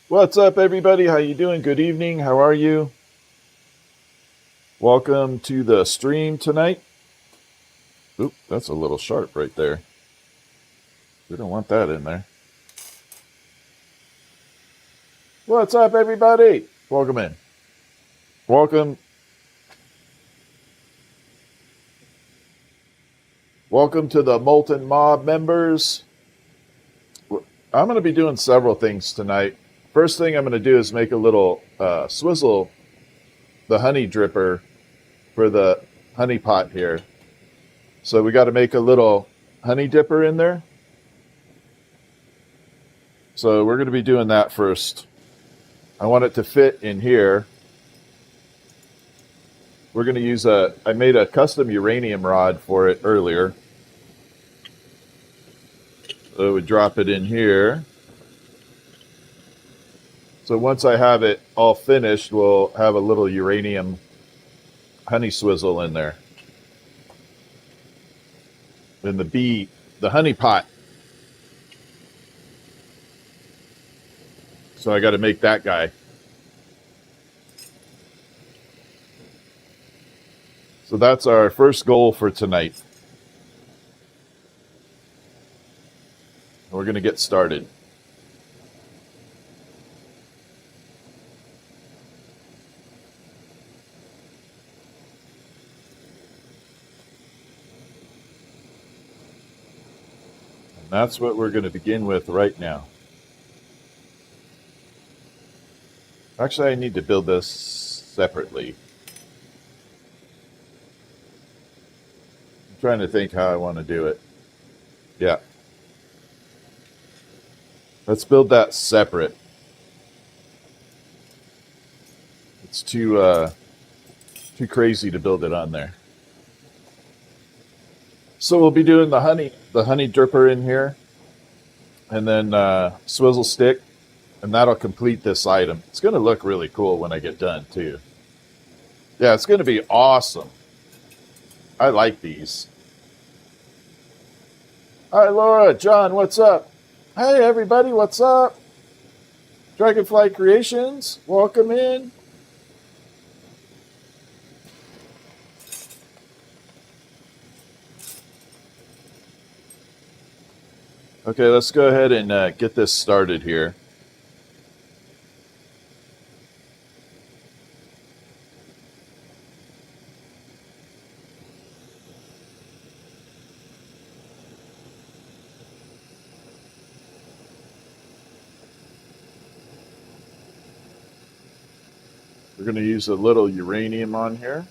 What's up, everybody? How you doing? Good evening. How are you? Welcome to the stream tonight. Oop, that's a little sharp right there. We don't want that in there. What's up, everybody? Welcome in. Welcome. Welcome to the Molten Mob members. I'm going to be doing several things tonight. First thing I'm going to do is make a little swizzle, the honey dripper for the honey pot here. So we got to make a little honey dipper in there. So we're going to be doing that first. I want it to fit in here. We're going to use I made a custom uranium rod for it earlier. So we drop it in here. So once I have it all finished, we'll have a little uranium honey swizzle in there. Then the honey pot. So I got to make that guy. So that's our first goal for tonight. We're going to get started. And that's what we're going to begin with right now. Actually, I need to build this separately. I'm trying to think how I want to do it. Yeah. Let's build that separate. It's too crazy to build it on there. So we'll be doing the honey dripper in here, and then swizzle stick, and that'll complete this item. It's going to look really cool when I get done too. Yeah, it's going to be awesome. I like these. Hi, Laura, John, what's up? Hey, everybody, what's up? Dragonfly Creations, welcome in. Okay, let's go ahead and get this started here. We're going to use a little uranium on here.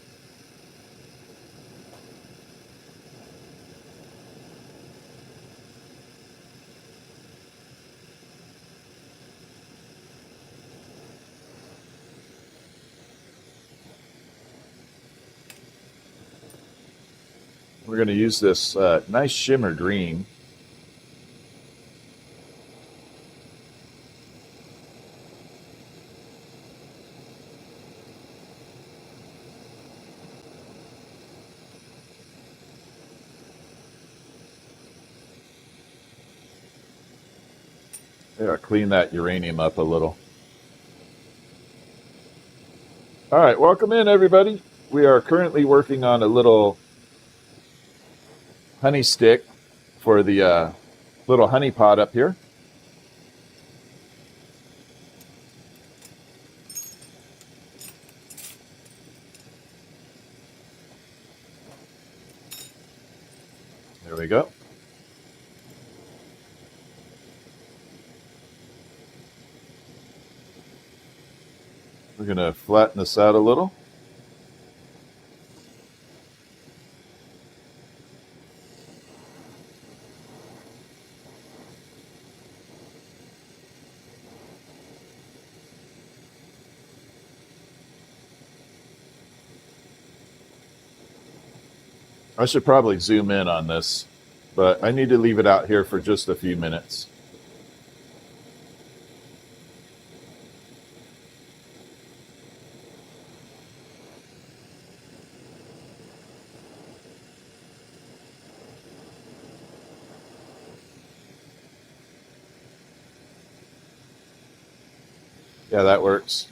We're going to use this nice shimmer green. Yeah, clean that uranium up a little. All right, welcome in, everybody. We are currently working on a little honey stick for the little honey pot up here. There we go. We're going to flatten this out a little. I should probably zoom in on this, but I need to leave it out here for just a few minutes. Yeah, that works.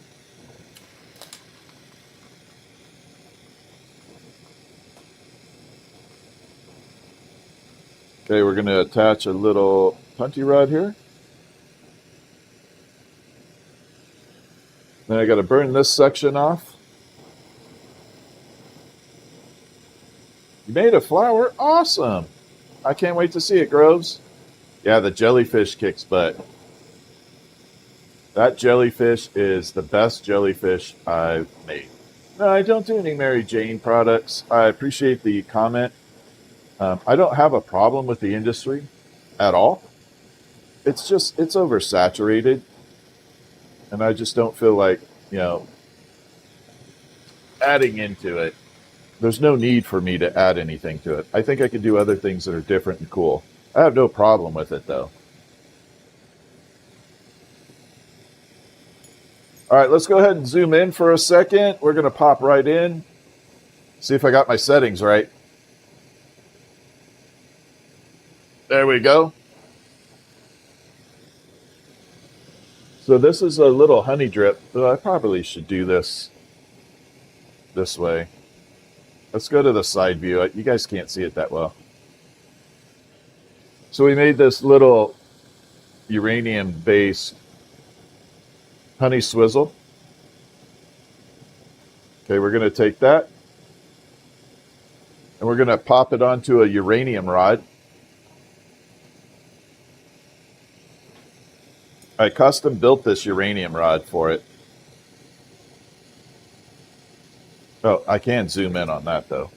Okay, we're going to attach a little puntey rod here. Then I got to burn this section off. You made a flower? Awesome. I can't wait to see it, Groves. Yeah, the jellyfish kicks butt. That jellyfish is the best jellyfish I've made. No, I don't do any Mary Jane products. I appreciate the comment. I don't have a problem with the industry at all. It's just, it's oversaturated. And I just don't feel like, adding into it. There's no need for me to add anything to it. I think I can do other things that are different and cool. I have no problem with it, though. All right, let's go ahead and zoom in for a second. We're going to pop right in. See if I got my settings right. There we go. So this is a little honey drip. I probably should do this way. Let's go to the side view. You guys can't see it that well. So we made this little uranium-based honey swizzle. Okay, we're going to take that and we're going to pop it onto a uranium rod. I custom built this uranium rod for it. Oh, I can zoom in on that though.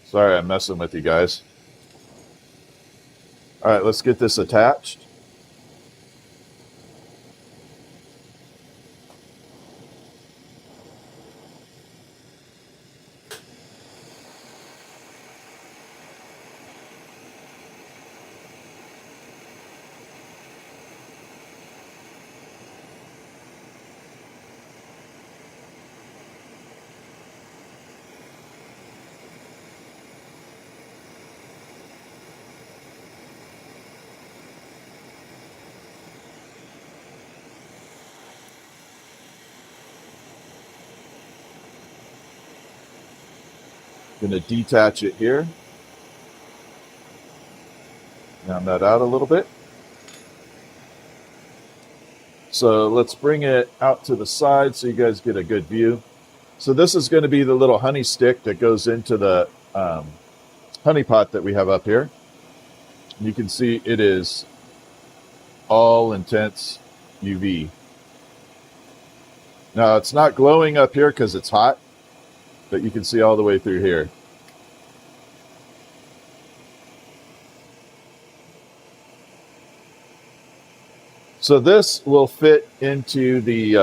Sorry, I'm messing with you guys. All right, let's get this attached. Going to detach it here. Round that out a little bit. So let's bring it out to the side so you guys get a good view. So this is going to be the little honey stick that goes into the honey pot that we have up here. You can see it is all intense UV. Now it's not glowing up here because it's hot, but you can see all the way through here. So this will fit into the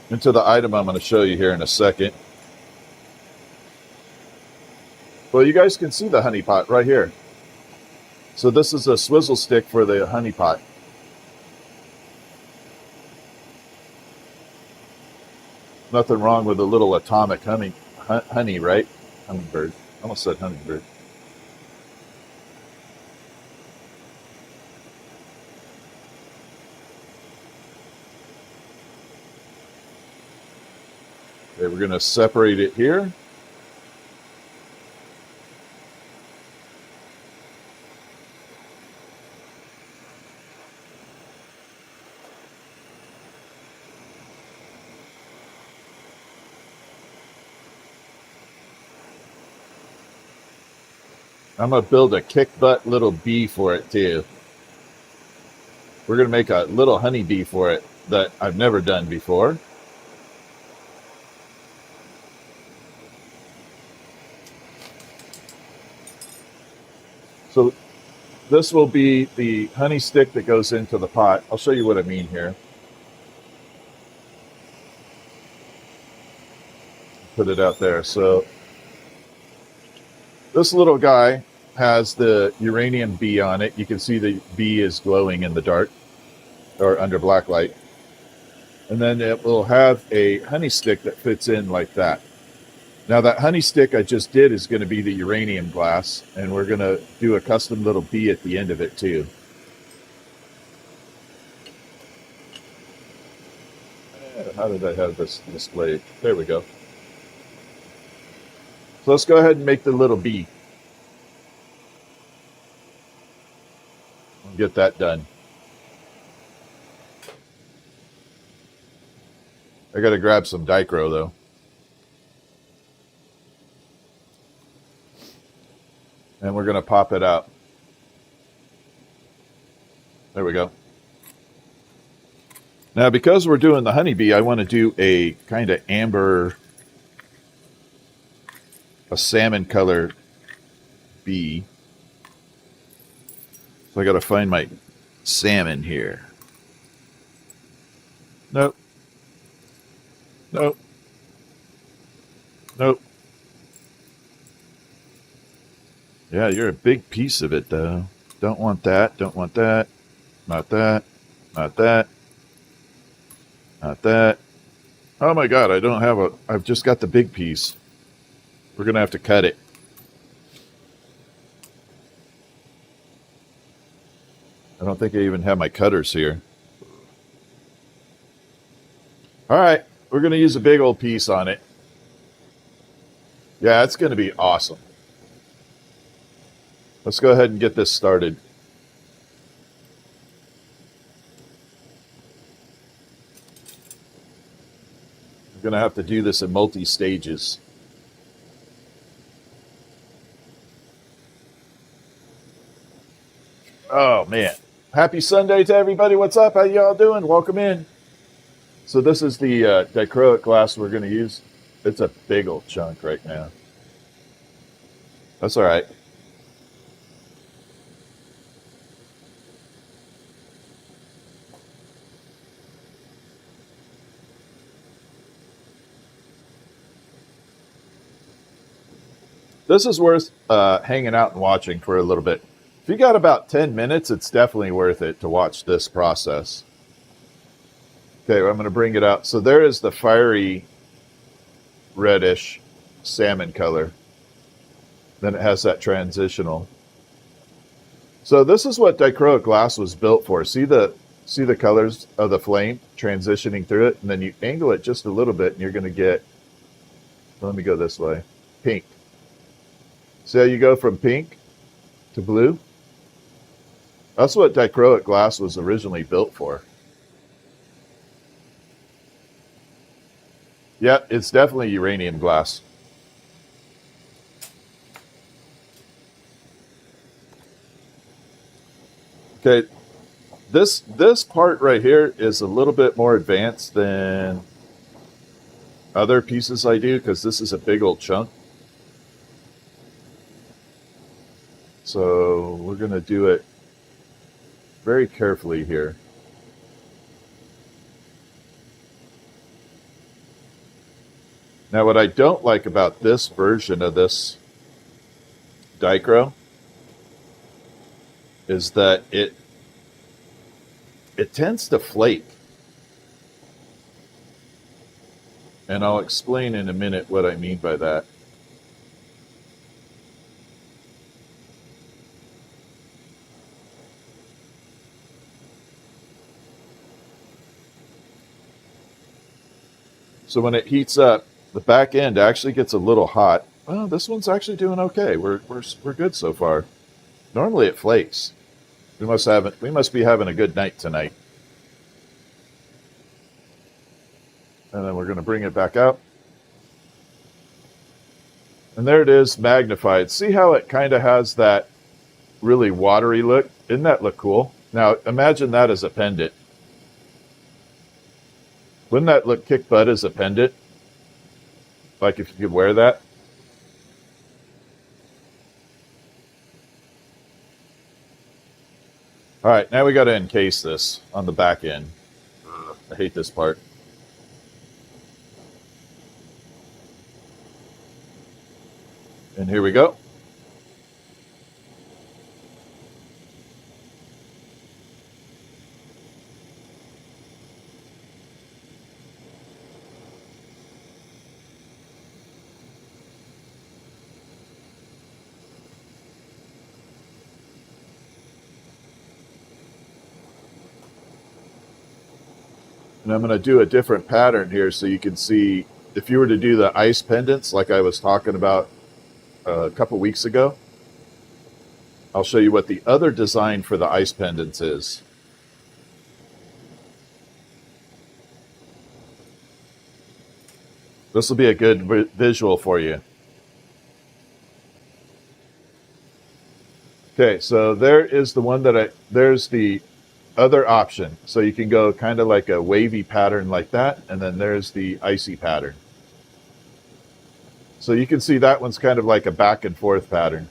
item I'm going to show you here in a second. Well, you guys can see the honey pot right here. So this is a swizzle stick for the honey pot. Nothing wrong with a little atomic honey, right? Hummingbird. I almost said hummingbird. Okay, we're going to separate it here. I'm going to build a kick butt little bee for it too. We're going to make a little honey bee for it that I've never done before. So this will be the honey stick that goes into the pot. I'll show you what I mean here. Put it out there. So this little guy has the uranium bee on it. You can see the bee is glowing in the dark or under black light. And then it will have a honey stick that fits in like that. Now that honey stick I just did is going to be the uranium glass, and we're going to do a custom little bee at the end of it too. How did I have this displayed? There we go. So let's go ahead and make the little bee. We'll get that done. I got to grab some dichro though. And we're going to pop it out. There we go. Now, because we're doing the honeybee, I want to do a kind of amber, a salmon color bee. So I got to find my salmon here. Nope. Nope. Nope. Yeah, you're a big piece of it, though. Don't want that. Don't want that. Not that. Not that. Not that. Oh my God, I don't have a... I've just got the big piece. We're going to have to cut it. I don't think I even have my cutters here. All right, we're going to use a big old piece on it. Yeah, it's going to be awesome. Let's go ahead and get this started. We're going to have to do this in multi-stages. Oh, man. Happy Sunday to everybody. What's up? How y'all doing? Welcome in. So this is the dichroic glass we're going to use. It's a big old chunk right now. That's all right. This is worth hanging out and watching for a little bit. If you got about 10 minutes, it's definitely worth it to watch this process. Okay, well, I'm going to bring it out. So there is the fiery reddish salmon color. Then it has that transitional. So this is what dichroic glass was built for. See the colors of the flame transitioning through it? And then you angle it just a little bit and you're going to get, let me go this way, pink. See how you go from pink to blue? That's what dichroic glass was originally built for. Yeah, it's definitely uranium glass. Okay, this part right here is a little bit more advanced than other pieces I do because this is a big old chunk. So we're going to do it very carefully here. Now, what I don't like about this version of this dichro is that it tends to flake. And I'll explain in a minute what I mean by that. So when it heats up, the back end actually gets a little hot. Well, this one's actually doing okay. We're good so far. Normally it flakes. We must be having a good night tonight. And then we're going to bring it back out. And there it is, magnified. See how it kind of has that really watery look? Doesn't that look cool? Now imagine that as a pendant. Wouldn't that look kick butt as a pendant? Like if you could wear that? All right, now we got to encase this on the back end. I hate this part. And here we go. And I'm going to do a different pattern here so you can see if you were to do the ice pendants like I was talking about a couple weeks ago. I'll show you what the other design for the ice pendants is. This will be a good visual for you. Okay, so there is the one there's the other option. So you can go kind of like a wavy pattern like that, and then there's the icy pattern. So you can see that one's kind of like a back and forth pattern.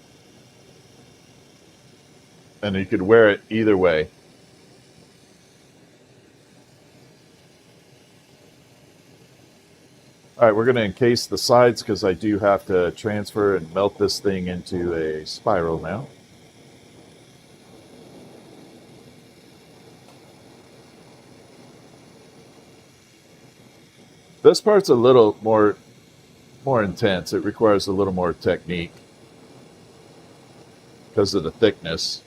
And you could wear it either way. All right, we're going to encase the sides because I do have to transfer and melt this thing into a spiral now. This part's a little more intense. It requires a little more technique because of the thickness.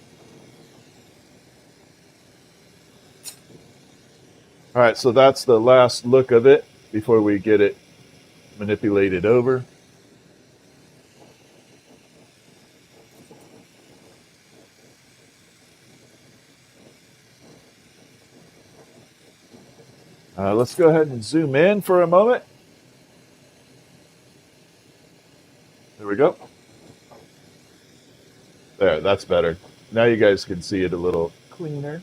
All right, so that's the last look of it before we get it manipulated over. Let's go ahead and zoom in for a moment. There we go. There, that's better. Now you guys can see it a little cleaner.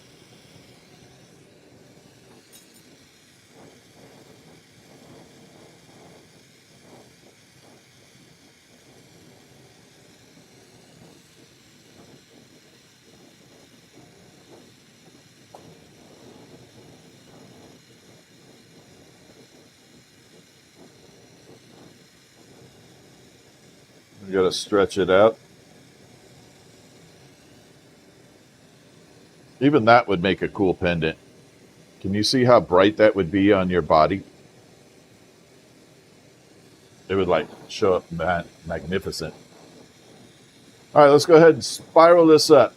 You got to stretch it out. Even that would make a cool pendant. Can you see how bright that would be on your body? It would like show up magnificent. All right, let's go ahead and spiral this up.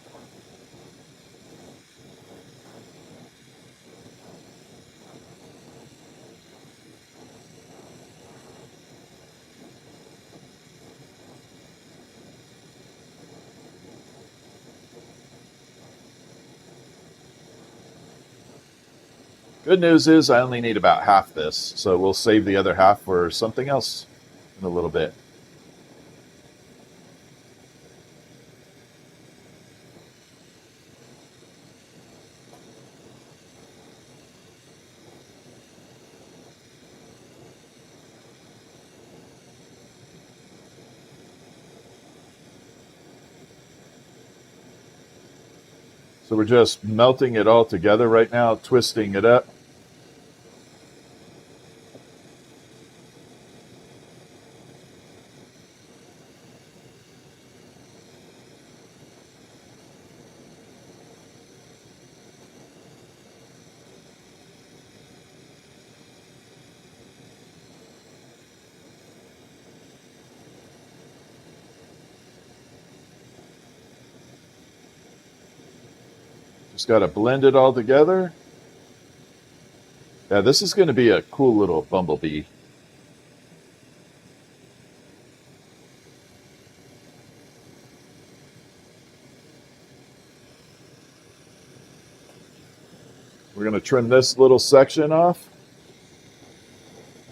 Good news is I only need about half this, so we'll save the other half for something else in a little bit. So we're just melting it all together right now, twisting it up. Just got to blend it all together. Yeah, this is going to be a cool little bumblebee. We're going to trim this little section off.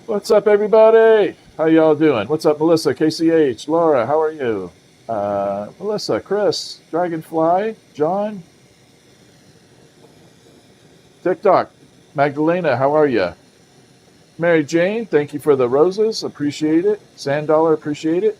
What's up, everybody? How y'all doing? What's up, Melissa, KCH, Laura, how are you? Melissa, Chris, Dragonfly, John, TikTok, Magdalena, how are you? Mary Jane, thank you for the roses. Appreciate it. Sand Dollar, appreciate it.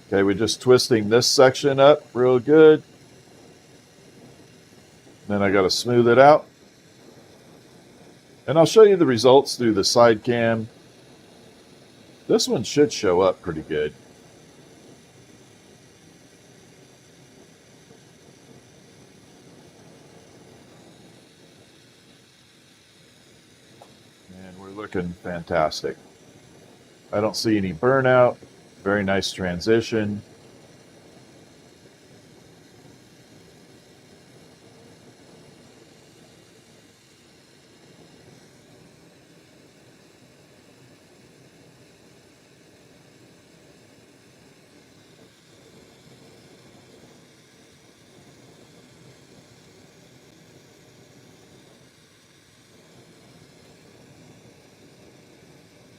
Okay, we're just twisting this section up real good. Then I got to smooth it out. And I'll show you the results through the side cam. This one should show up pretty good. And we're looking fantastic. I don't see any burnout. Very nice transition.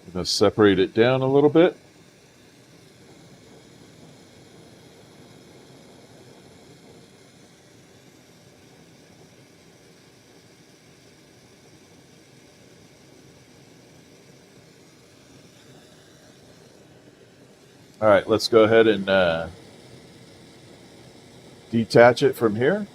I'm going to separate it down a little bit. All right, let's go ahead and detach it from here.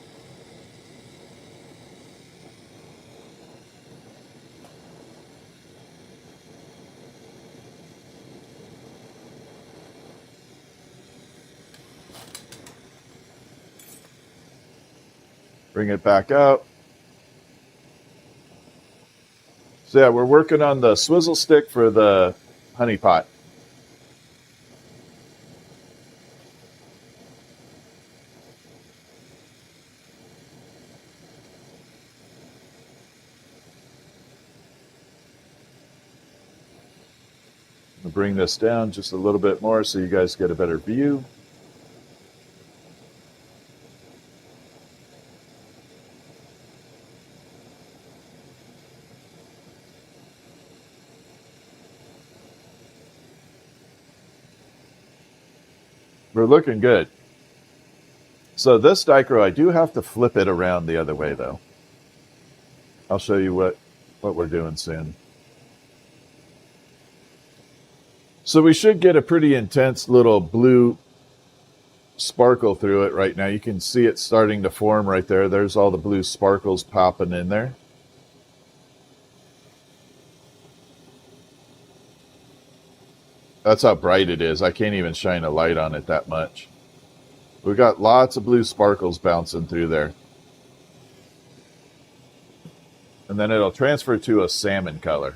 Bring it back out. So yeah, we're working on the swizzle stick for the honey pot. I'll bring this down just a little bit more so you guys get a better view. We're looking good. So this dichro, I do have to flip it around the other way though. I'll show you what we're doing soon. So we should get a pretty intense little blue sparkle through it right now. You can see it starting to form right there. There's all the blue sparkles popping in there. That's how bright it is. I can't even shine a light on it that much. We got lots of blue sparkles bouncing through there. And then it'll transfer to a salmon color.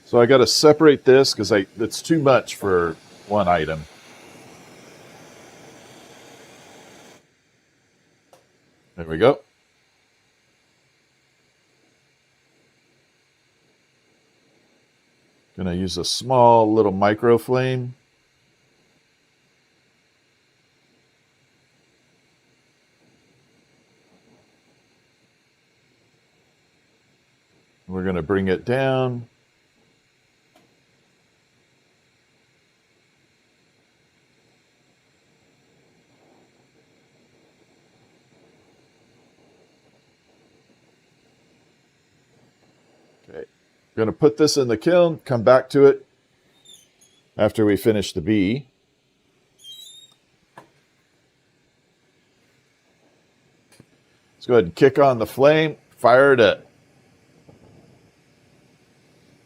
So I got to separate this because it's too much for one item. There we go. Going to use a small little micro flame. We're going to bring it down. Okay. We're going to put this in the kiln, come back to it after we finish the bee. Let's go ahead and kick on the flame, fire it up.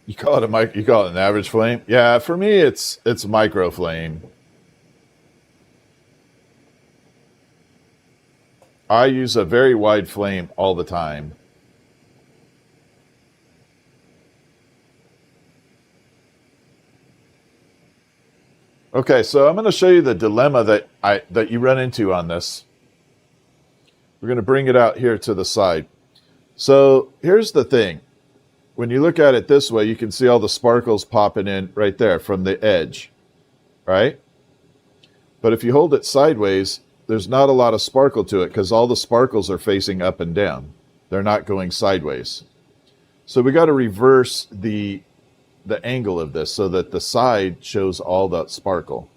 You call it an average flame? Yeah, for me it's a micro flame. I use a very wide flame all the time. Okay, so I'm going to show you the dilemma that you run into on this. We're going to bring it out here to the side. So here's the thing. When you look at it this way, you can see all the sparkles popping in right there from the edge, right? But if you hold it sideways, there's not a lot of sparkle to it because all the sparkles are facing up and down. They're not going sideways. So we got to reverse the angle of this so that the side shows all the sparkle.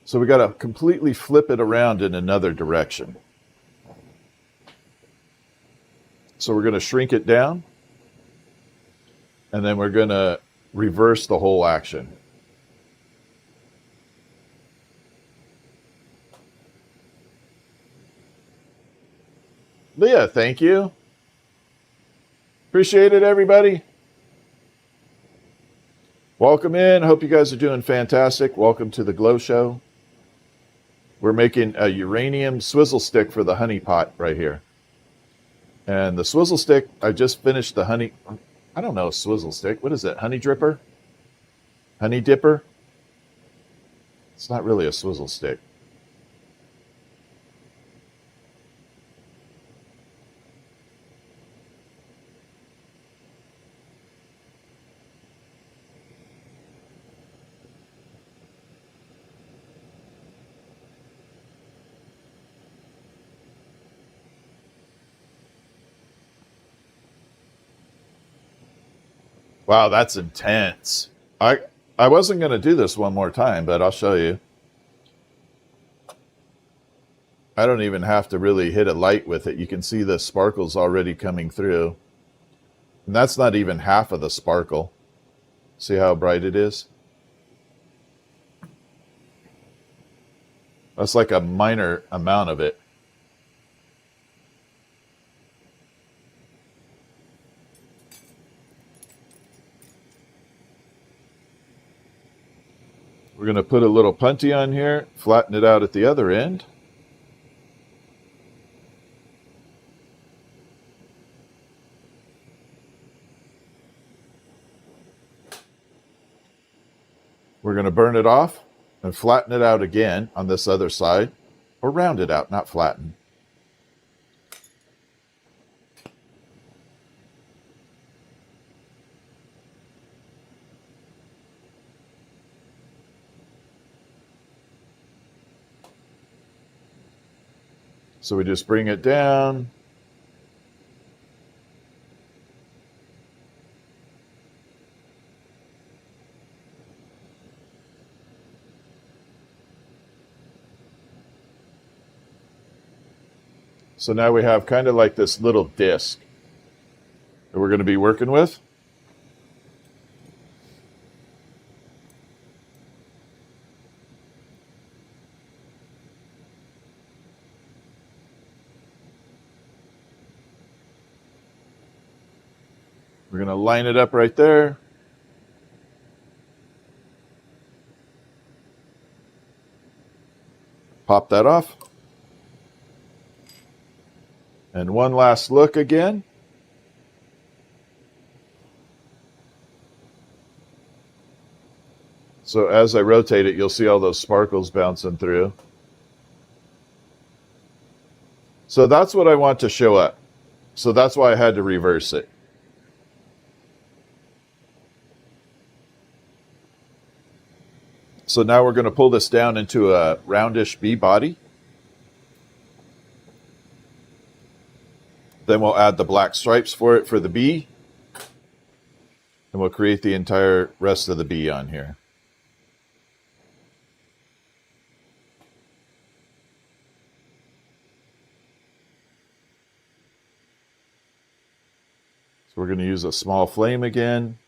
So we got to completely flip it around in another direction. So we're going to shrink it down, and then we're going to reverse the whole action. Leah, thank you. Appreciate it, everybody. Welcome in. Hope you guys are doing fantastic. Welcome to the Glow Show. We're making a uranium swizzle stick for the honey pot right here. And the swizzle stick, I just finished the honey. I don't know, swizzle stick. What is it? Honey dripper? Honey dipper? It's not really a swizzle stick. Wow, that's intense. I wasn't going to do this one more time, but I'll show you. I don't even have to really hit a light with it. You can see the sparkles already coming through. And that's not even half of the sparkle. See how bright it is? That's like a minor amount of it. We're going to put a little punty on here, flatten it out at the other end. We're going to burn it off and flatten it out again on this other side, or round it out, not flatten. So we just bring it down. So now we have kind of like this little disc that we're going to be working with. We're going to line it up right there. Pop that off. And one last look again. So as I rotate it, you'll see all those sparkles bouncing through. So that's what I want to show up. So that's why I had to reverse it. So now we're going to pull this down into a roundish bee body. Then we'll add the black stripes for it for the bee. And we'll create the entire rest of the bee on here. So we're going to use a small flame again.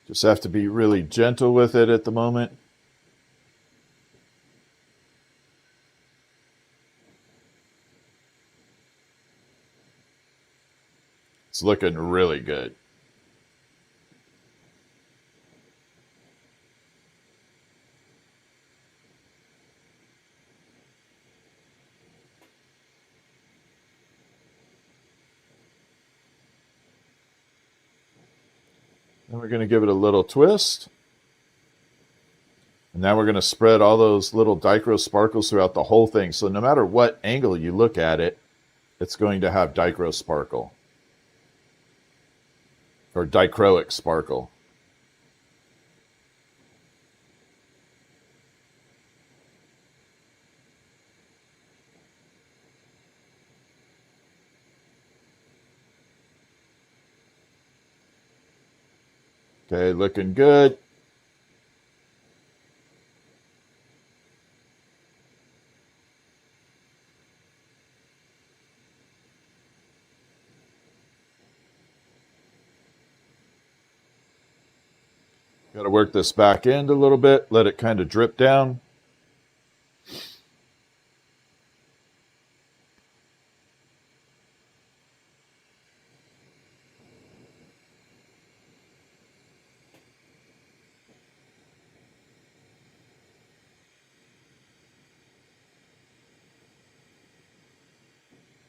Just have to be really gentle with it at the moment. It's looking really good. Then we're going to give it a little twist. And now we're going to spread all those little dichro sparkles throughout the whole thing. So no matter what angle you look at it, it's going to have dichro sparkle. Or dichroic sparkle. Okay, looking good. Got to work this back end a little bit, let it kind of drip down.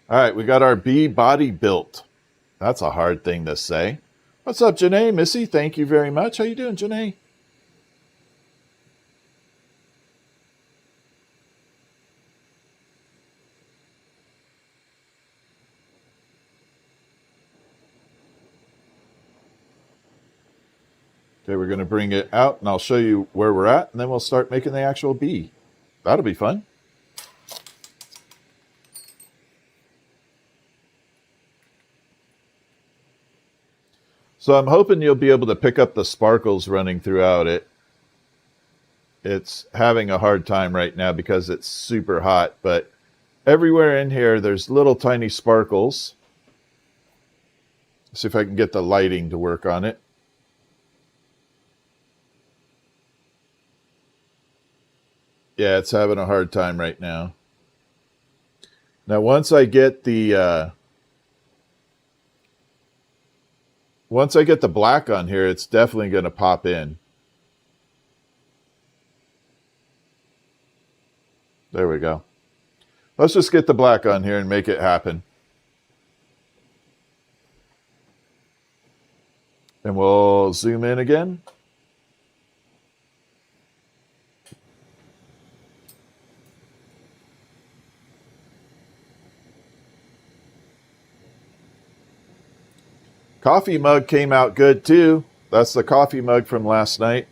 All right, we got our bee body built. That's a hard thing to say. What's up, Janae? Missy, thank you very much. How you doing, Janae? Okay, we're going to bring it out, and I'll show you where we're at, and then we'll start making the actual bee. That'll be fun. So I'm hoping you'll be able to pick up the sparkles running throughout it. It's having a hard time right now because it's super hot, but everywhere in here there's little tiny sparkles. See if I can get the lighting to work on it. Yeah, it's having a hard time right now. Now once I get the black on here, it's definitely going to pop in. There we go. Let's just get the black on here and make it happen. And we'll zoom in again. Coffee mug came out good too. That's the coffee mug from last night.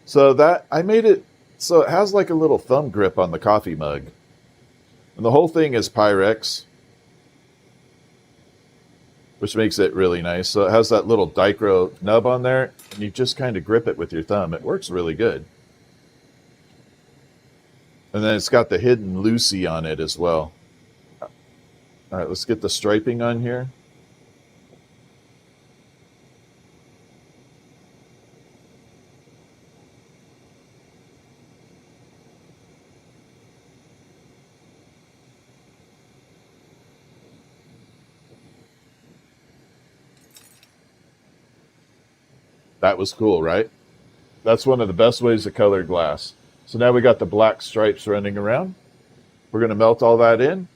So that I made it so it has like a little thumb grip on the coffee mug. And the whole thing is Pyrex, which makes it really nice. So it has that little dichro nub on there, and you just kind of grip it with your thumb. It works really good. And then it's got the hidden Lucy on it as well. All right, let's get the striping on here. That was cool, right? That's one of the best ways to color glass. So now we got the black stripes running around. We're going to melt all that in.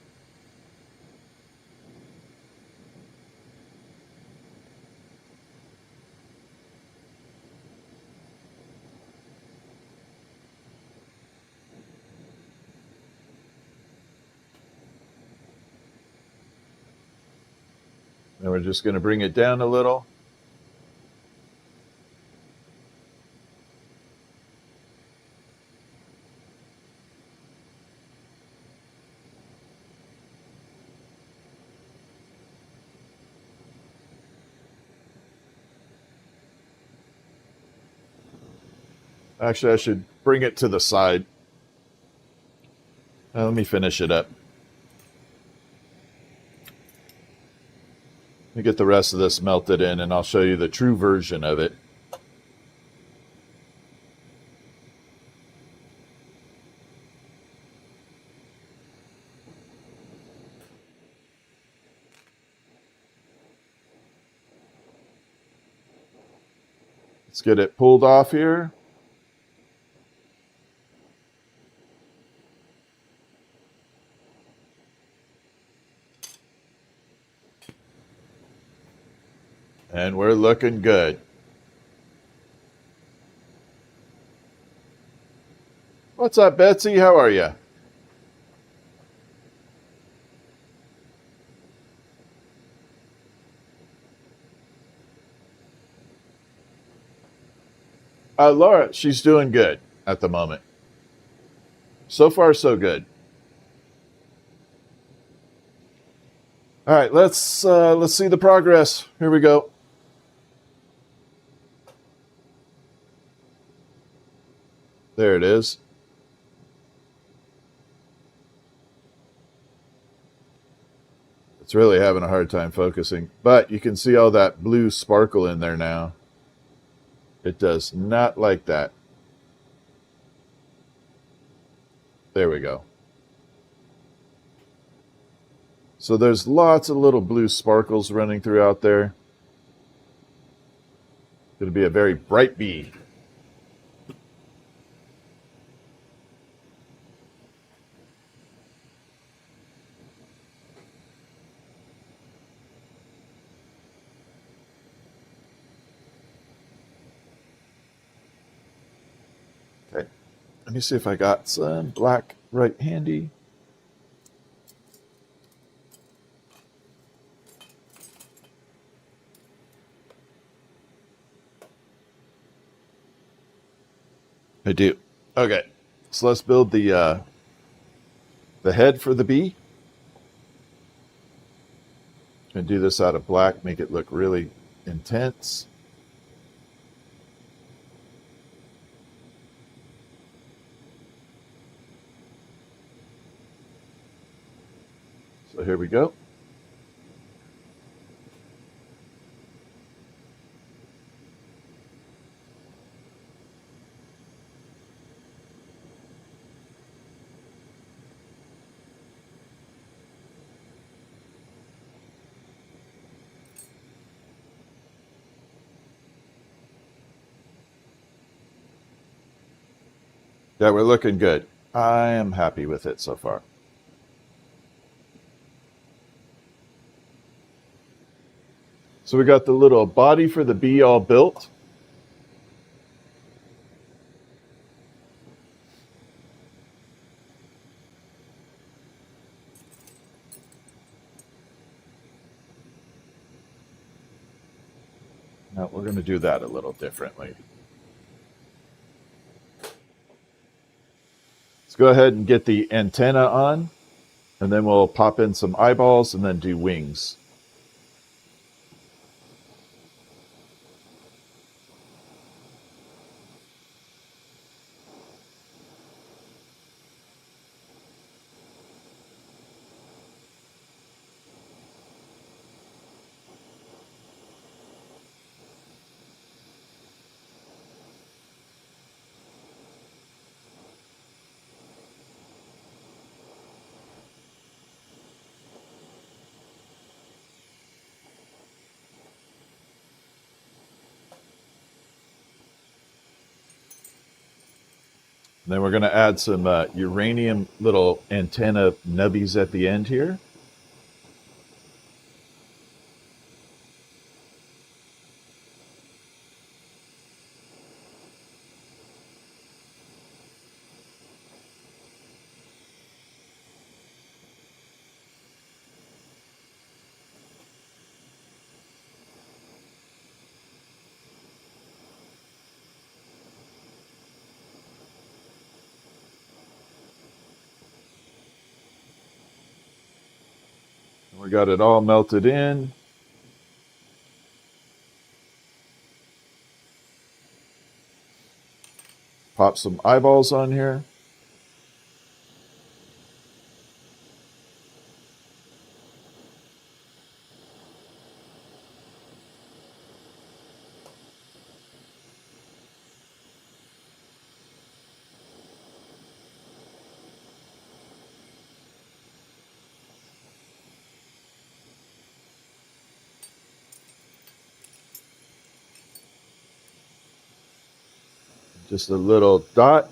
And we're just going to bring it down a little. Actually, I should bring it to the side. Let me finish it up. Let me get the rest of this melted in, and I'll show you the true version of it. Let's get it pulled off here. And we're looking good. What's up, Betsy? How are you? Laura, she's doing good at the moment. So far, so good. All right, let's see the progress. Here we go. There it is. It's really having a hard time focusing, but you can see all that blue sparkle in there now. It does not like that. There we go. So there's lots of little blue sparkles running throughout there. It'll be a very bright bee. Okay, let me see if I got some black right handy. I do. Okay, so let's build the head for the bee. And do this out of black, make it look really intense. So here we go. Yeah, we're looking good. I am happy with it so far. So we got the little body for the bee all built. Now we're going to do that a little differently. Let's go ahead and get the antenna on, and then we'll pop in some eyeballs and then do wings. Then we're going to add some uranium little antenna nubbies at the end here. We got it all melted in. Pop some eyeballs on here. Just a little dot.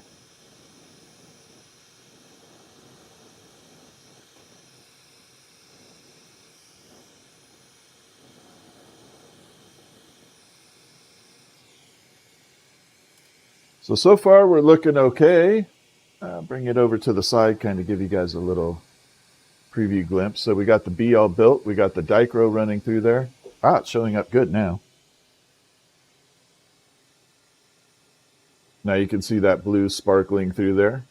So far we're looking okay. Bring it over to the side, kind of give you guys a little preview glimpse. So we got the bee all built. We got the dichro running through there. It's showing up good now. Now you can see that blue sparkling through there.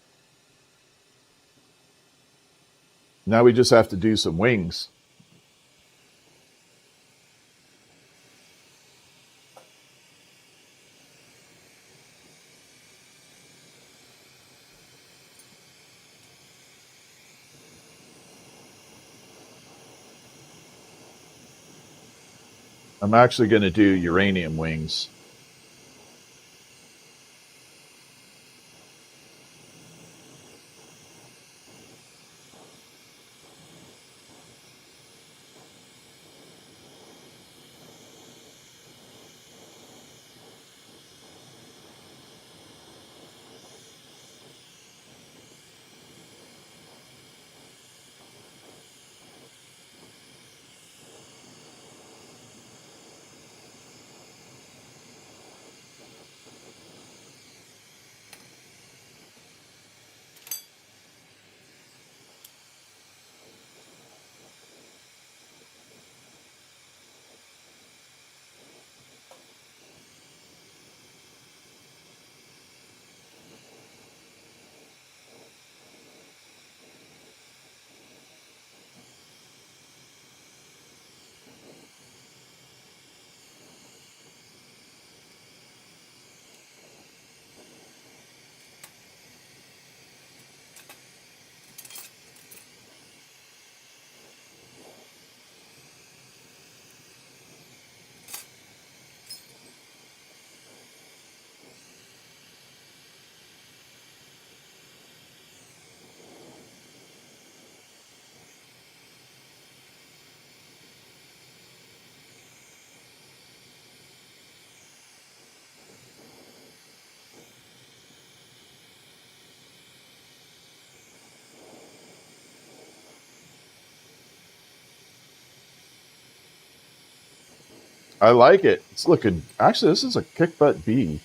Now we just have to do some wings. I'm actually going to do uranium wings. I like it. It's looking, actually, this is a kick butt bee.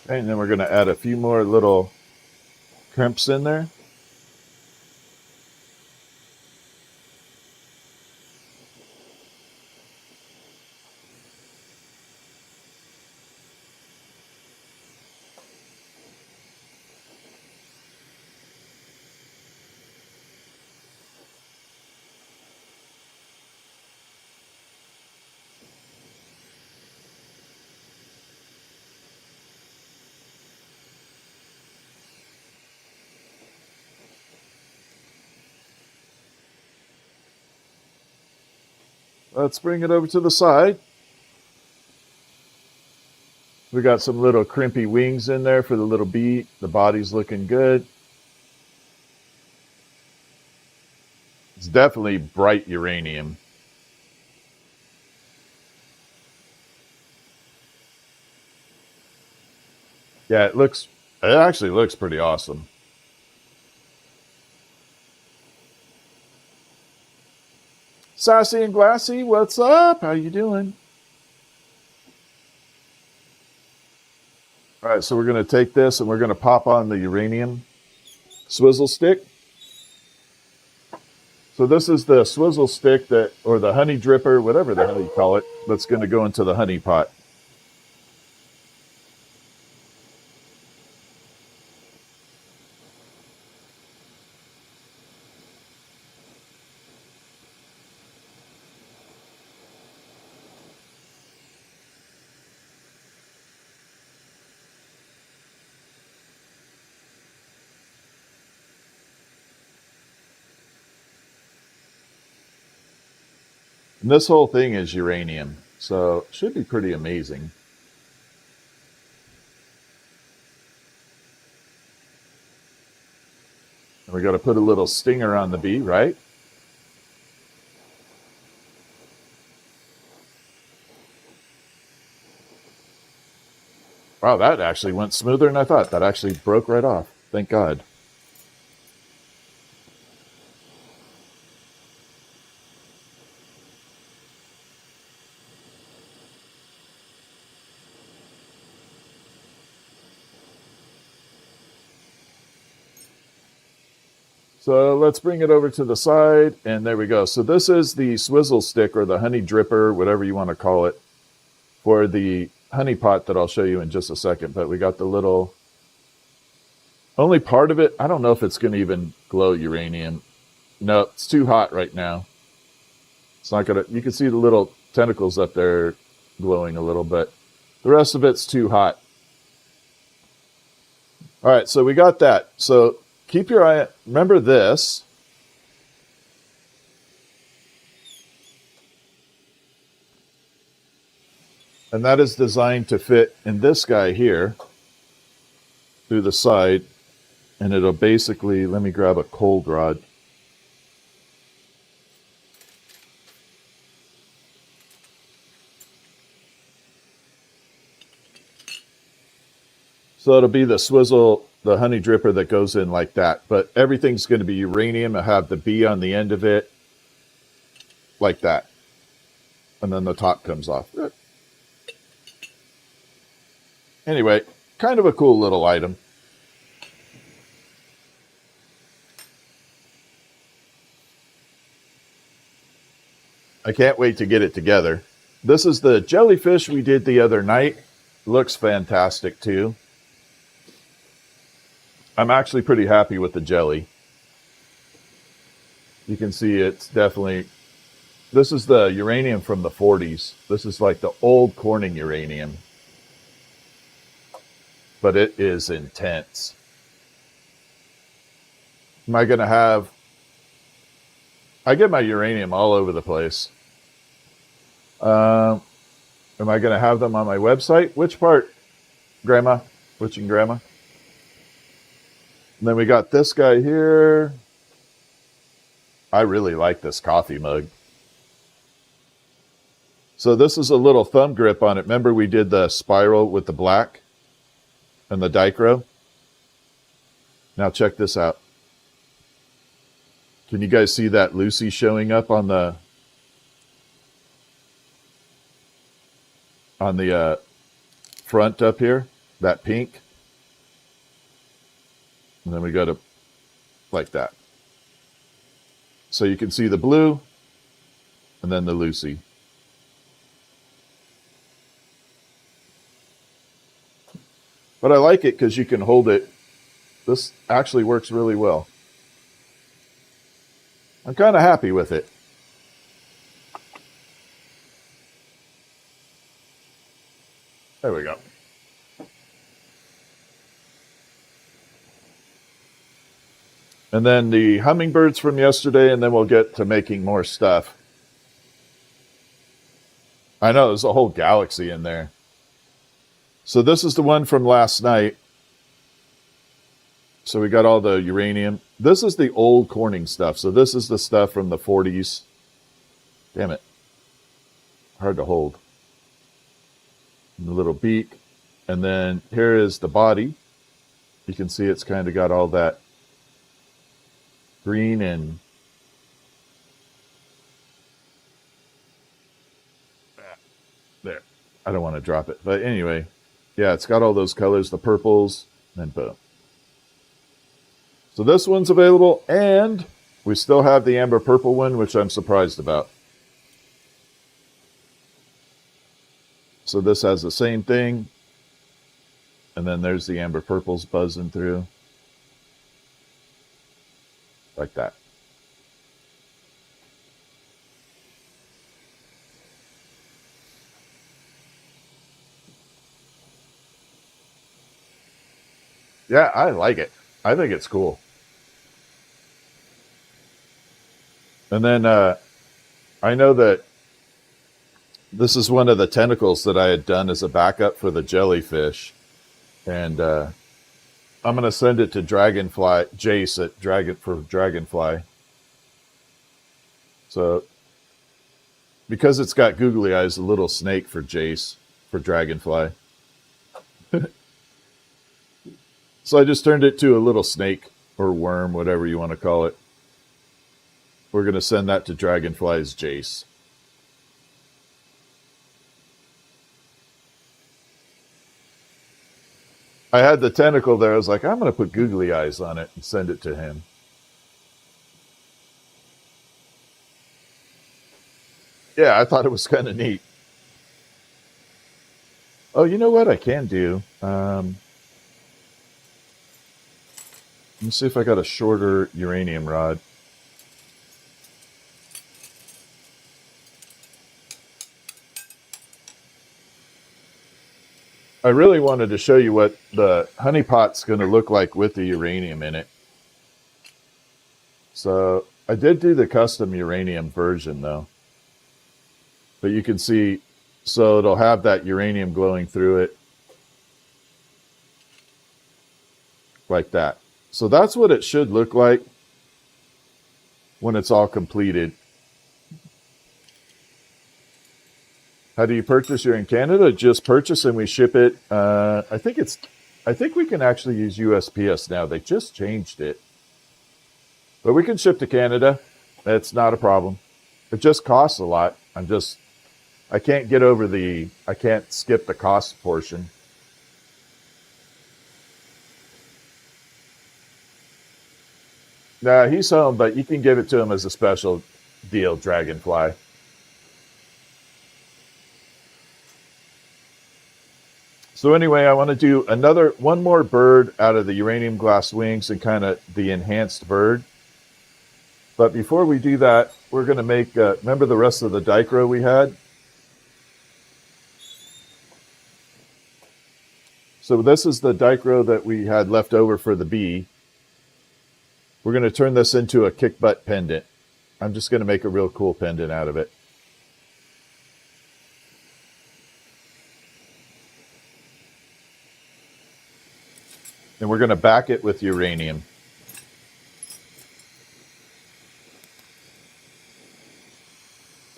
And then we're going to add a few more little crimps in there. Let's bring it over to the side. We got some little crimpy wings in there for the little bee. The body's looking good. It's definitely bright uranium. Yeah, it actually looks pretty awesome. Sassy and Glassy, what's up? How you doing? All right, so we're going to take this and we're going to pop on the uranium swizzle stick. So this is the swizzle stick or the honey dripper, whatever the hell you call it, that's going to go into the honey pot. And this whole thing is uranium, so it should be pretty amazing. And we got to put a little stinger on the bee, right? Wow, that actually went smoother than I thought. That actually broke right off. Thank God. So let's bring it over to the side, and there we go. So this is the swizzle stick or the honey dripper, whatever you want to call it, for the honey pot that I'll show you in just a second. But we got the little, only part of it, I don't know if it's going to even glow uranium. No, it's too hot right now. It's not going to, you can see the little tentacles up there glowing a little bit. The rest of it's too hot. All right, so we got that. So keep your eye, remember this. And that is designed to fit in this guy here through the side. And it'll basically, let me grab a cold rod. So it'll be the swizzle, the honey dripper that goes in like that. But everything's going to be uranium. I'll have the bee on the end of it like that. And then the top comes off. Anyway, kind of a cool little item. I can't wait to get it together. This is the jellyfish we did the other night. Looks fantastic too. I'm actually pretty happy with the jelly. You can see it's definitely, this is the uranium from the 40s. This is like the old Corning uranium. but it is intense. Am I going to have... I get my uranium all over the place. Am I going to have them on my website? Which part, Grandma? Which and Grandma? And then we got this guy here. I really like this coffee mug. So this is a little thumb grip on it. Remember we did the spiral with the black and the dichro? Now check this out. Can you guys see that Lucy showing up on the front up here? That pink? And then we go to like that. So you can see the blue and then the Lucy. But I like it because you can hold it. This actually works really well. I'm kind of happy with it. There we go. And then the hummingbirds from yesterday, and then we'll get to making more stuff. I know, there's a whole galaxy in there. So this is the one from last night. So we got all the uranium. This is the old Corning stuff. So this is the stuff from the 40s. Damn it. Hard to hold. And the little beak. And then here is the body. You can see it's kind of got all that green and there. I don't want to drop it. But anyway, yeah, it's got all those colors, the purples, and boom. So this one's available, and we still have the amber purple one, which I'm surprised about. So this has the same thing. And then there's the amber purples buzzing through. Like that. Yeah, I like it. I think it's cool. And then I know that this is one of the tentacles that I had done as a backup for the jellyfish. And I'm going to send it to Dragonfly, Jace at Dragonfly. So, because it's got googly eyes, a little snake for Jace, for Dragonfly. So I just turned it to a little snake or worm, whatever you want to call it. We're going to send that to Dragonfly's Jace. I had the tentacle there. I was like, I'm going to put googly eyes on it and send it to him. Yeah, I thought it was kind of neat. Oh, you know what I can do? Let me see if I got a shorter uranium rod. I really wanted to show you what the honeypot's going to look like with the uranium in it. So I did do the custom uranium version though. But you can see, so it'll have that uranium glowing through it. Like that. So that's what it should look like when it's all completed. How do you purchase? You're in Canada? Just purchase and we ship it. I think we can actually use USPS now. They just changed it. But we can ship to Canada. It's not a problem. It just costs a lot. I can't get over I can't skip the cost portion. Nah, he's home, but you can give it to him as a special deal, Dragonfly. So anyway, I want to do one more bird out of the uranium glass wings and kind of the enhanced bird. But before we do that, we're going to make, remember the rest of the dichro we had? So this is the dichro that we had left over for the bee. We're going to turn this into a kick butt pendant. I'm just going to make a real cool pendant out of it. And we're going to back it with uranium.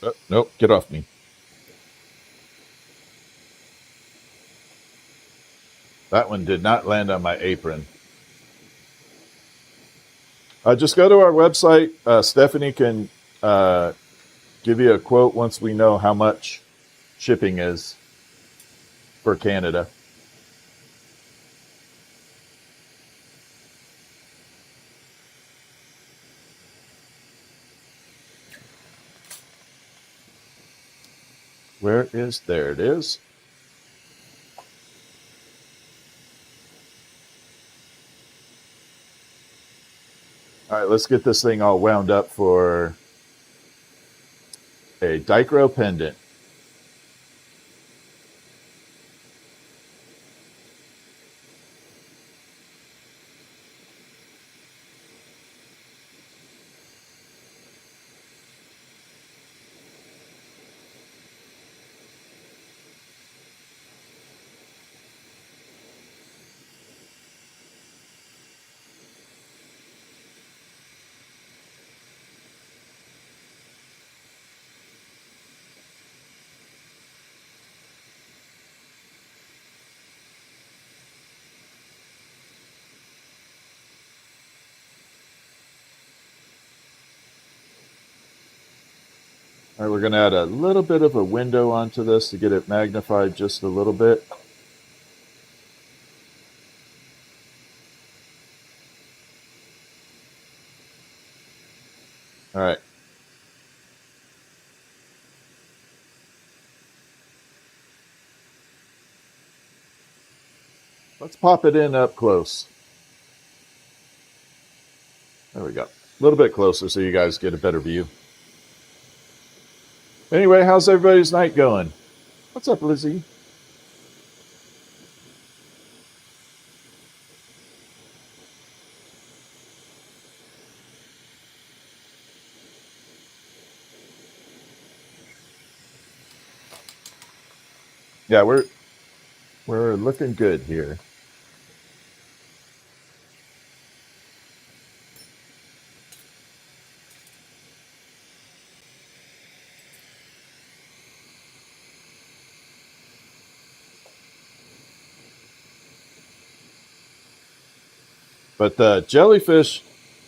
Oh, nope, get off me. That one did not land on my apron. Just go to our website. Stephanie can give you a quote once we know how much shipping is for Canada. Where is, there it is. All right, let's get this thing all wound up for a dichro pendant. All right, we're going to add a little bit of a window onto this to get it magnified just a little bit. All right. Let's pop it in up close. There we go. A little bit closer so you guys get a better view. Anyway, how's everybody's night going? What's up, Lizzie? Yeah, we're looking good here. But the jellyfish,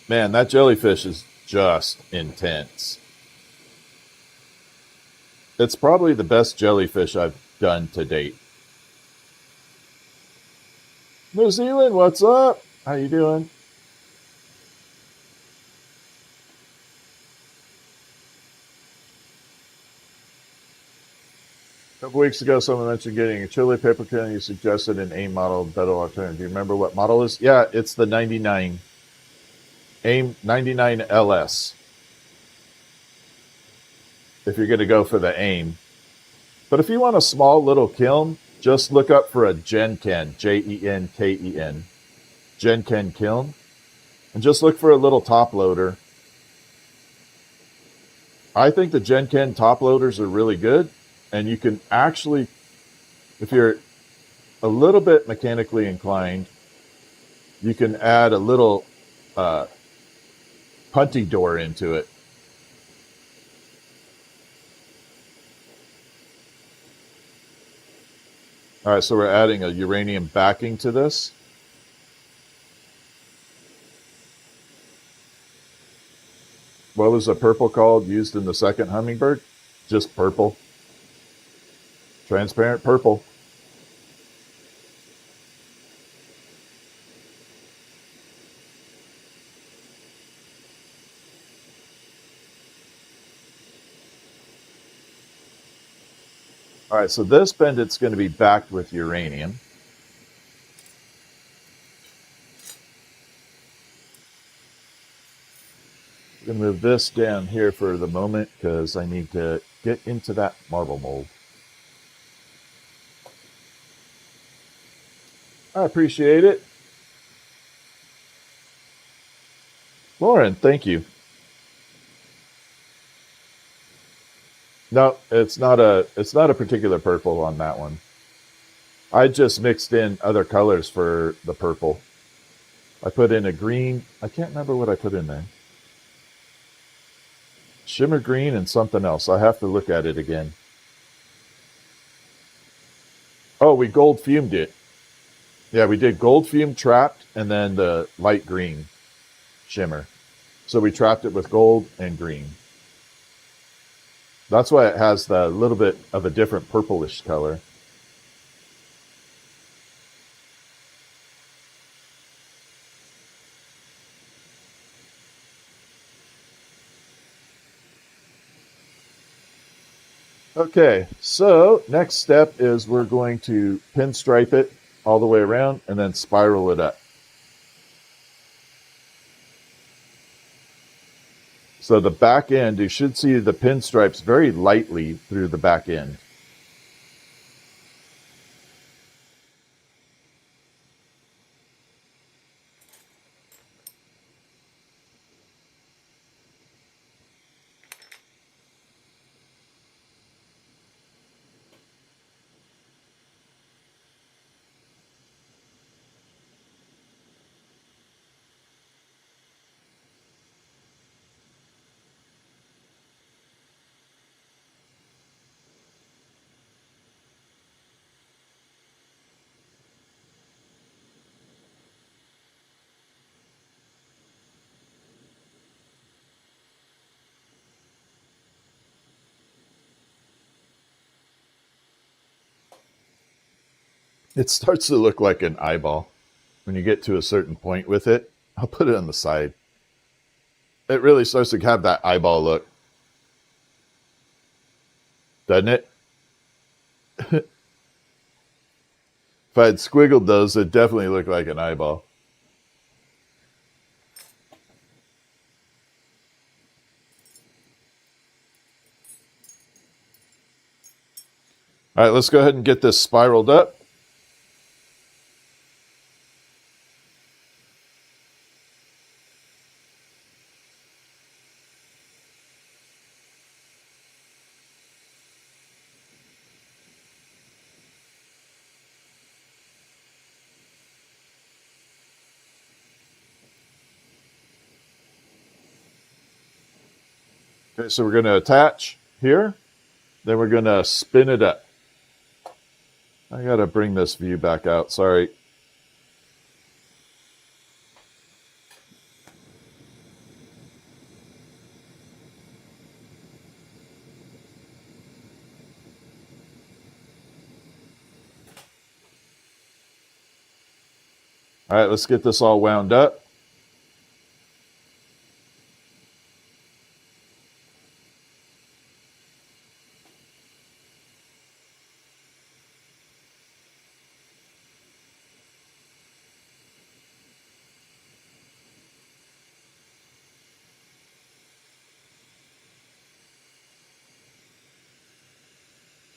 man, that jellyfish is just intense. It's probably the best jellyfish I've done to date. New Zealand, what's up? How you doing? A couple weeks ago, someone mentioned getting a chili peppercorn, and you suggested an AIM model, better alternative. Do you remember what model is? Yeah, it's the 99. AIM 99 LS. If you're going to go for the AIM. But if you want a small little kiln, just look up for a Genken, Jenken, Genken kiln. And just look for a little top loader. I think the Genken top loaders are really good. And you can actually, if you're a little bit mechanically inclined, you can add a little punty door into it. All right, so we're adding a uranium backing to this. What was the purple called used in the second hummingbird? Just purple. Transparent purple. All right, so this pendant's going to be backed with uranium. I'm going to move this down here for the moment because I need to get into that marble mold. I appreciate it. Lauren, thank you. No, it's not a particular purple on that one. I just mixed in other colors for the purple. I put in a green. I can't remember what I put in there. Shimmer green and something else. I have to look at it again. Oh, we gold fumed it. Yeah, we did gold fume trapped and then the light green shimmer. So we trapped it with gold and green. That's why it has the little bit of a different purplish color. Okay, so next step is we're going to pinstripe it all the way around and then spiral it up. So the back end, you should see the pinstripes very lightly through the back end. It starts to look like an eyeball when you get to a certain point with it. I'll put it on the side. It really starts to have that eyeball look, doesn't it? If I had squiggled those, it definitely looked like an eyeball. All right, let's go ahead and get this spiraled up. Okay, so we're going to attach here. Then we're going to spin it up. I got to bring this view back out. Sorry. All right, let's get this all wound up.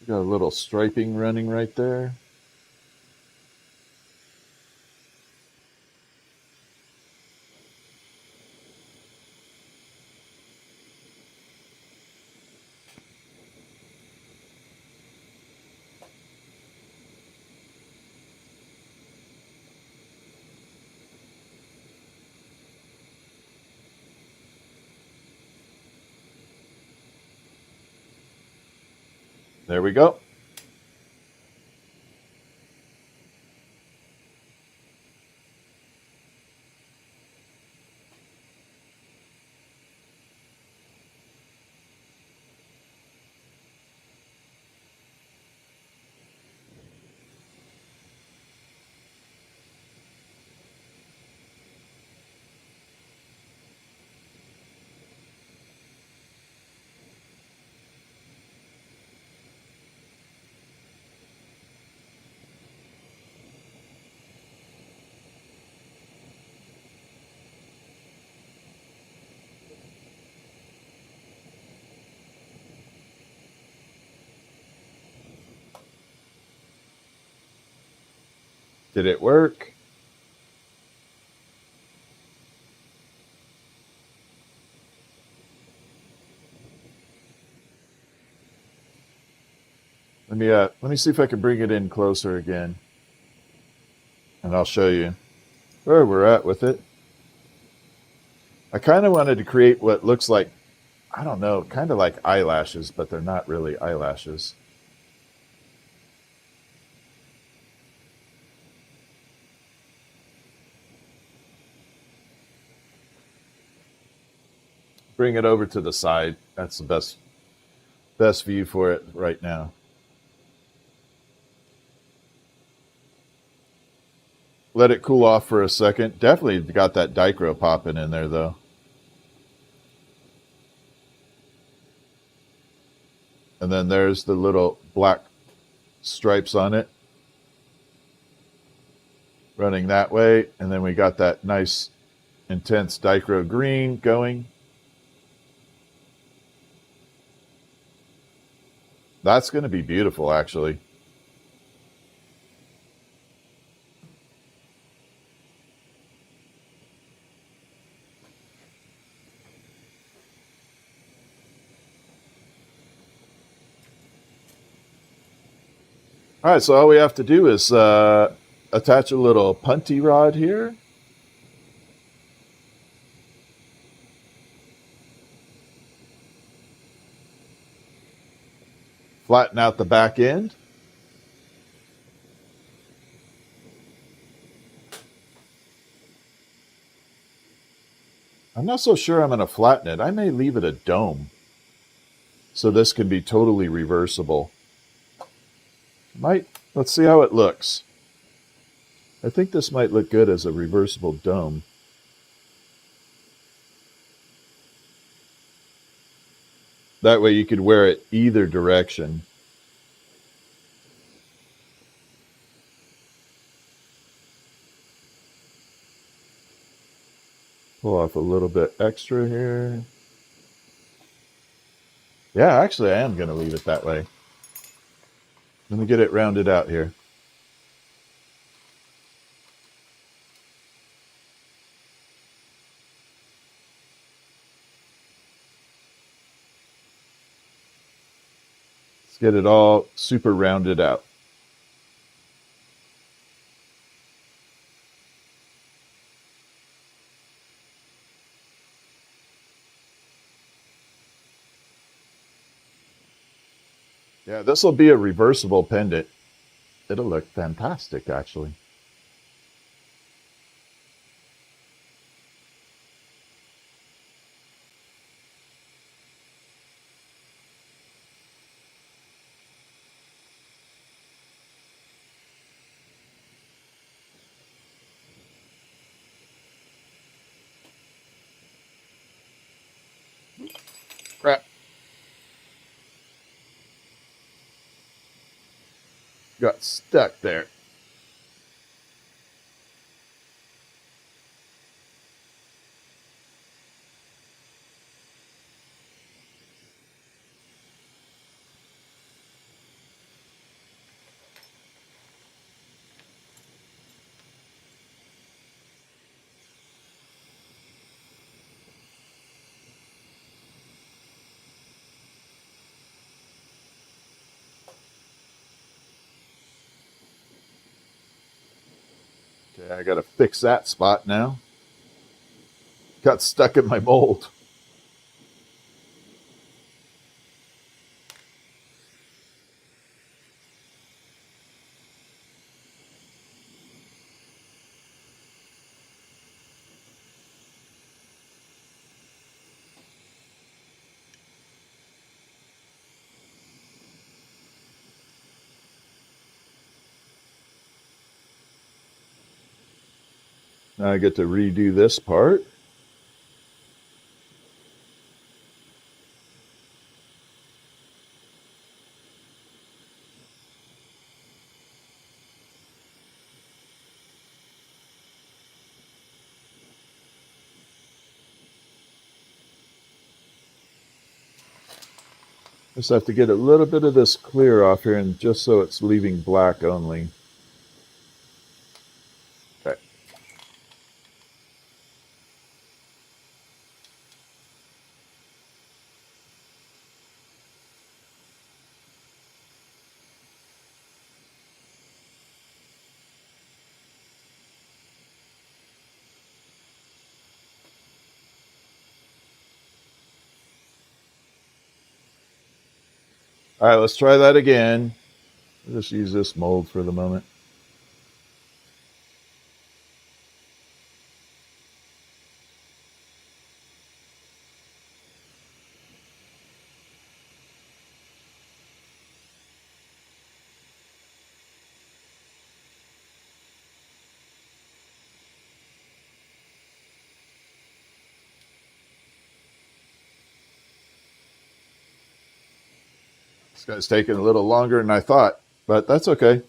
Got a little striping running right there. There we go. Did it work? Let me see if I can bring it in closer again, and I'll show you where we're at with it. I kind of wanted to create what looks like, I don't know, kind of like eyelashes, but they're not really eyelashes. Bring it over to the side. That's the best view for it right now. Let it cool off for a second. Definitely got that dichro popping in there though. And then there's the little black stripes on it running that way. And then we got that nice intense dichro green going. That's going to be beautiful, actually. All right, so all we have to do is attach a little punty rod here. Flatten out the back end. I'm not so sure I'm going to flatten it. I may leave it a dome, so this can be totally reversible. Let's see how it looks. I think this might look good as a reversible dome. That way you could wear it either direction. Pull off a little bit extra here. Yeah, actually I am going to leave it that way. Let me get it rounded out here. Let's get it all super rounded out. Yeah, this will be a reversible pendant. It'll look fantastic, actually. Crap. Got stuck there. Okay, I got to fix that spot now. Got stuck in my mold. Now I get to redo this part. Just have to get a little bit of this clear off here, and just so it's leaving black only. All right, let's try that again. I'll just use this mold for the moment. This guy's taking a little longer than I thought, but that's okay.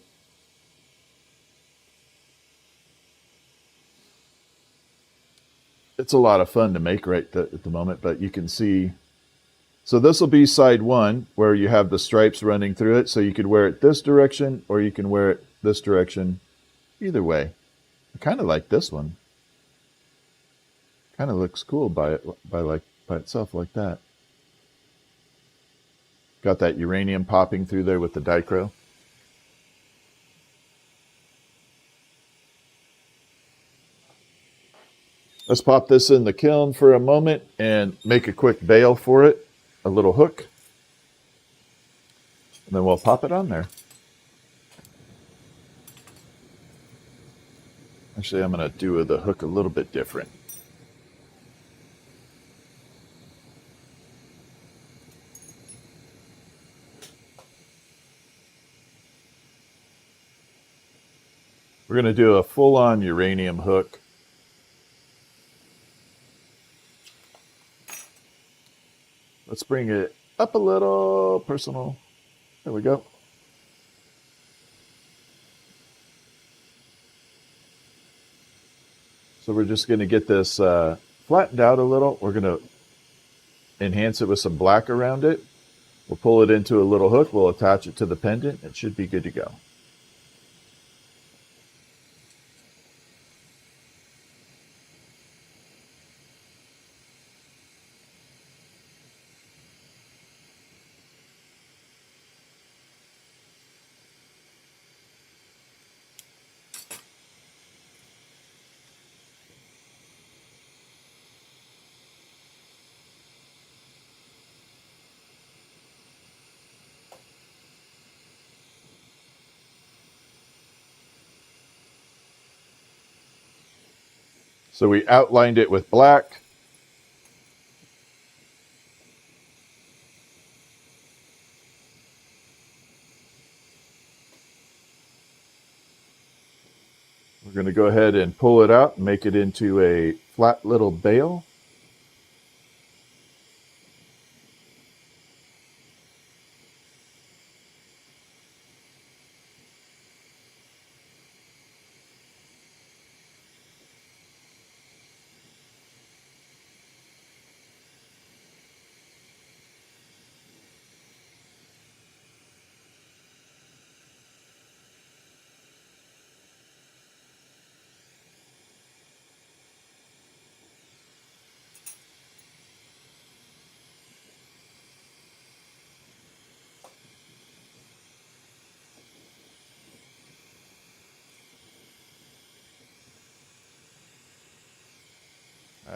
It's a lot of fun to make right at the moment, but you can see. So this will be side one where you have the stripes running through it. So you could wear it this direction or you can wear it this direction. Either way. I kind of like this one. Kind of looks cool by itself like that. Got that uranium popping through there with the dichro. Let's pop this in the kiln for a moment and make a quick bail for it, a little hook. And then we'll pop it on there. Actually, I'm going to do the hook a little bit different. We're going to do a full-on uranium hook. Let's bring it up a little, personal. There we go. So we're just going to get this flattened out a little. We're going to enhance it with some black around it. We'll pull it into a little hook. We'll attach it to the pendant. It should be good to go. So we outlined it with black. We're going to go ahead and pull it out and make it into a flat little bail.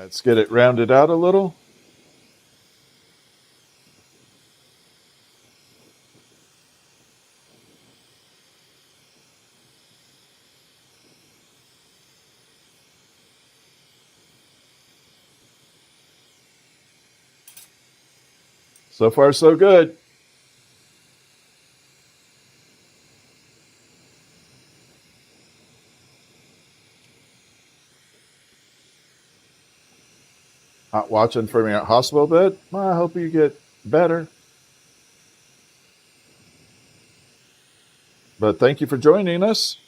Let's get it rounded out a little. So far, so good. Watching from your hospital bed? Well, I hope you get better. But thank you for joining us.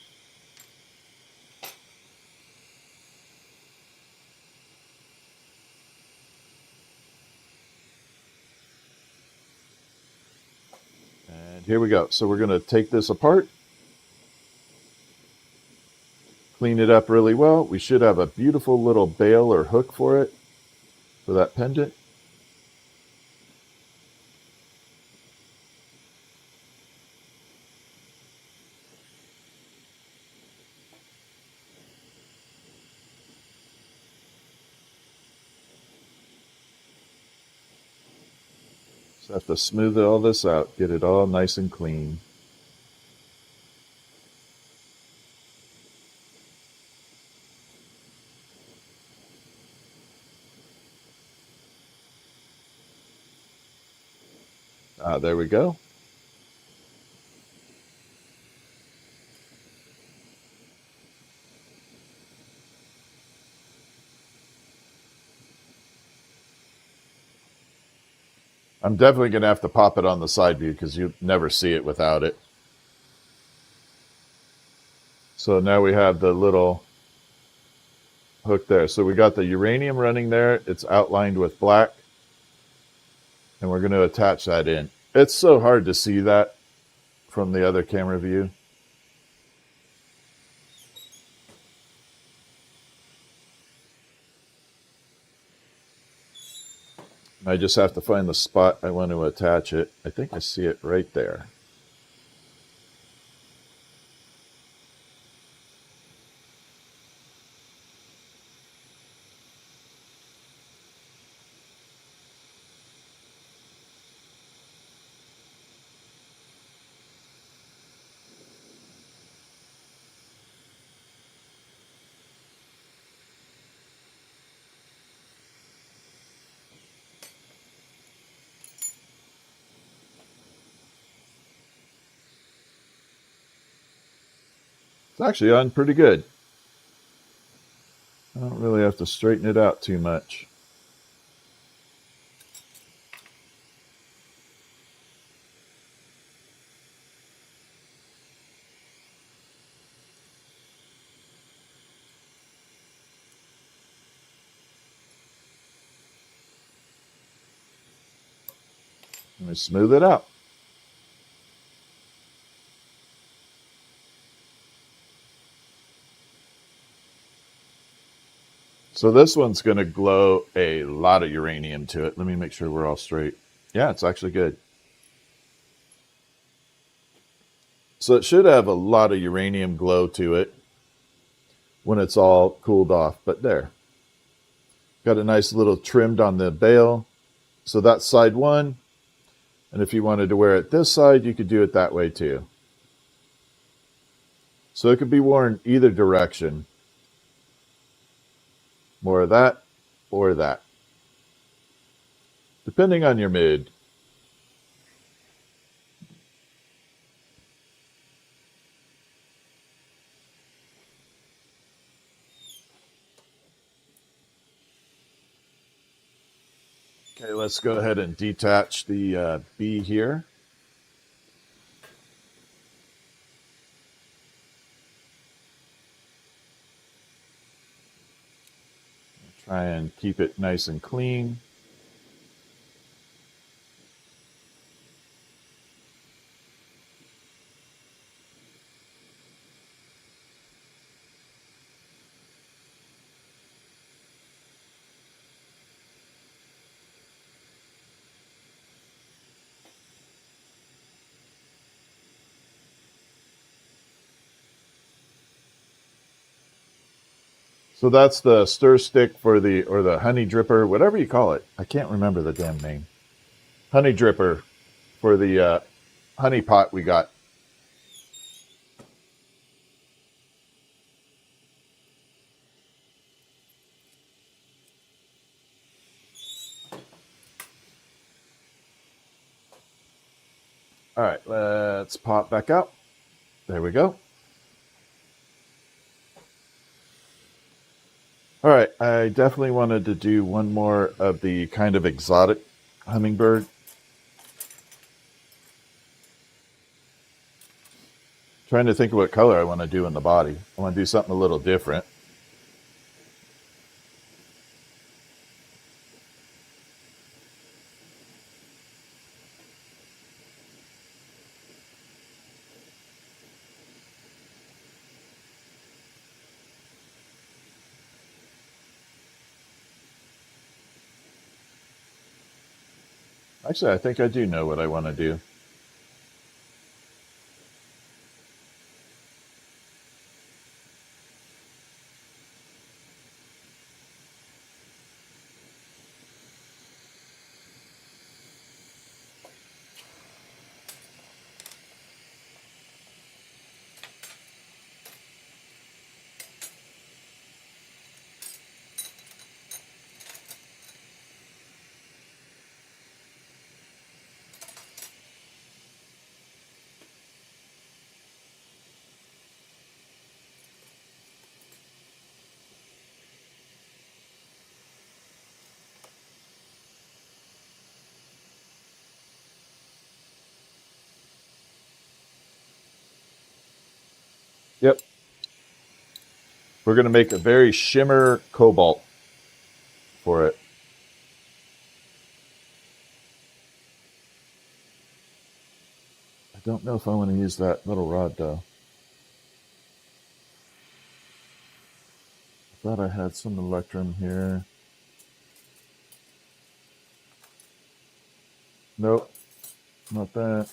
And here we go. So we're going to take this apart. Clean it up really well. We should have a beautiful little bail or hook for it, for that pendant. Just have to smooth all this out, get it all nice and clean. There we go. I'm definitely going to have to pop it on the side view because you never see it without it. So now we have the little hook there. So we got the uranium running there. It's outlined with black. And we're going to attach that in. It's so hard to see that from the other camera view. I just have to find the spot I want to attach it. I think I see it right there. It's actually on pretty good. I don't really have to straighten it out too much. Let me smooth it out. So this one's going to glow a lot of uranium to it. Let me make sure we're all straight. Yeah, it's actually good. So it should have a lot of uranium glow to it when it's all cooled off. But there. Got a nice little trimmed on the bail. So that's side one. And if you wanted to wear it this side, you could do it that way too. So it could be worn either direction. More of that or that, depending on your mood. Okay, let's go ahead and detach the bee here. Try and keep it nice and clean. So that's the stir stick for the, or the honey dripper, whatever you call it. I can't remember the damn name. Honey dripper for the honey pot we got. All right, let's pop back out. There we go. All right, I definitely wanted to do one more of the kind of exotic hummingbird. Trying to think of what color I want to do in the body. I want to do something a little different. Actually, I think I do know what I want to do. Yep. We're going to make a very shimmer cobalt for it. I don't know if I want to use that little rod though. I thought I had some electrum here. Nope, not that.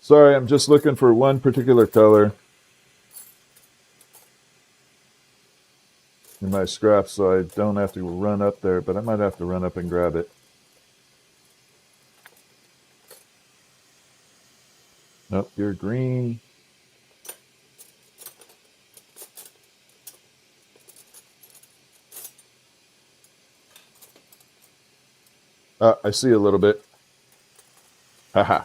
Sorry, I'm just looking for one particular color in my scraps so I don't have to run up there, but I might have to run up and grab it. Nope, you're green. I see a little bit. Haha.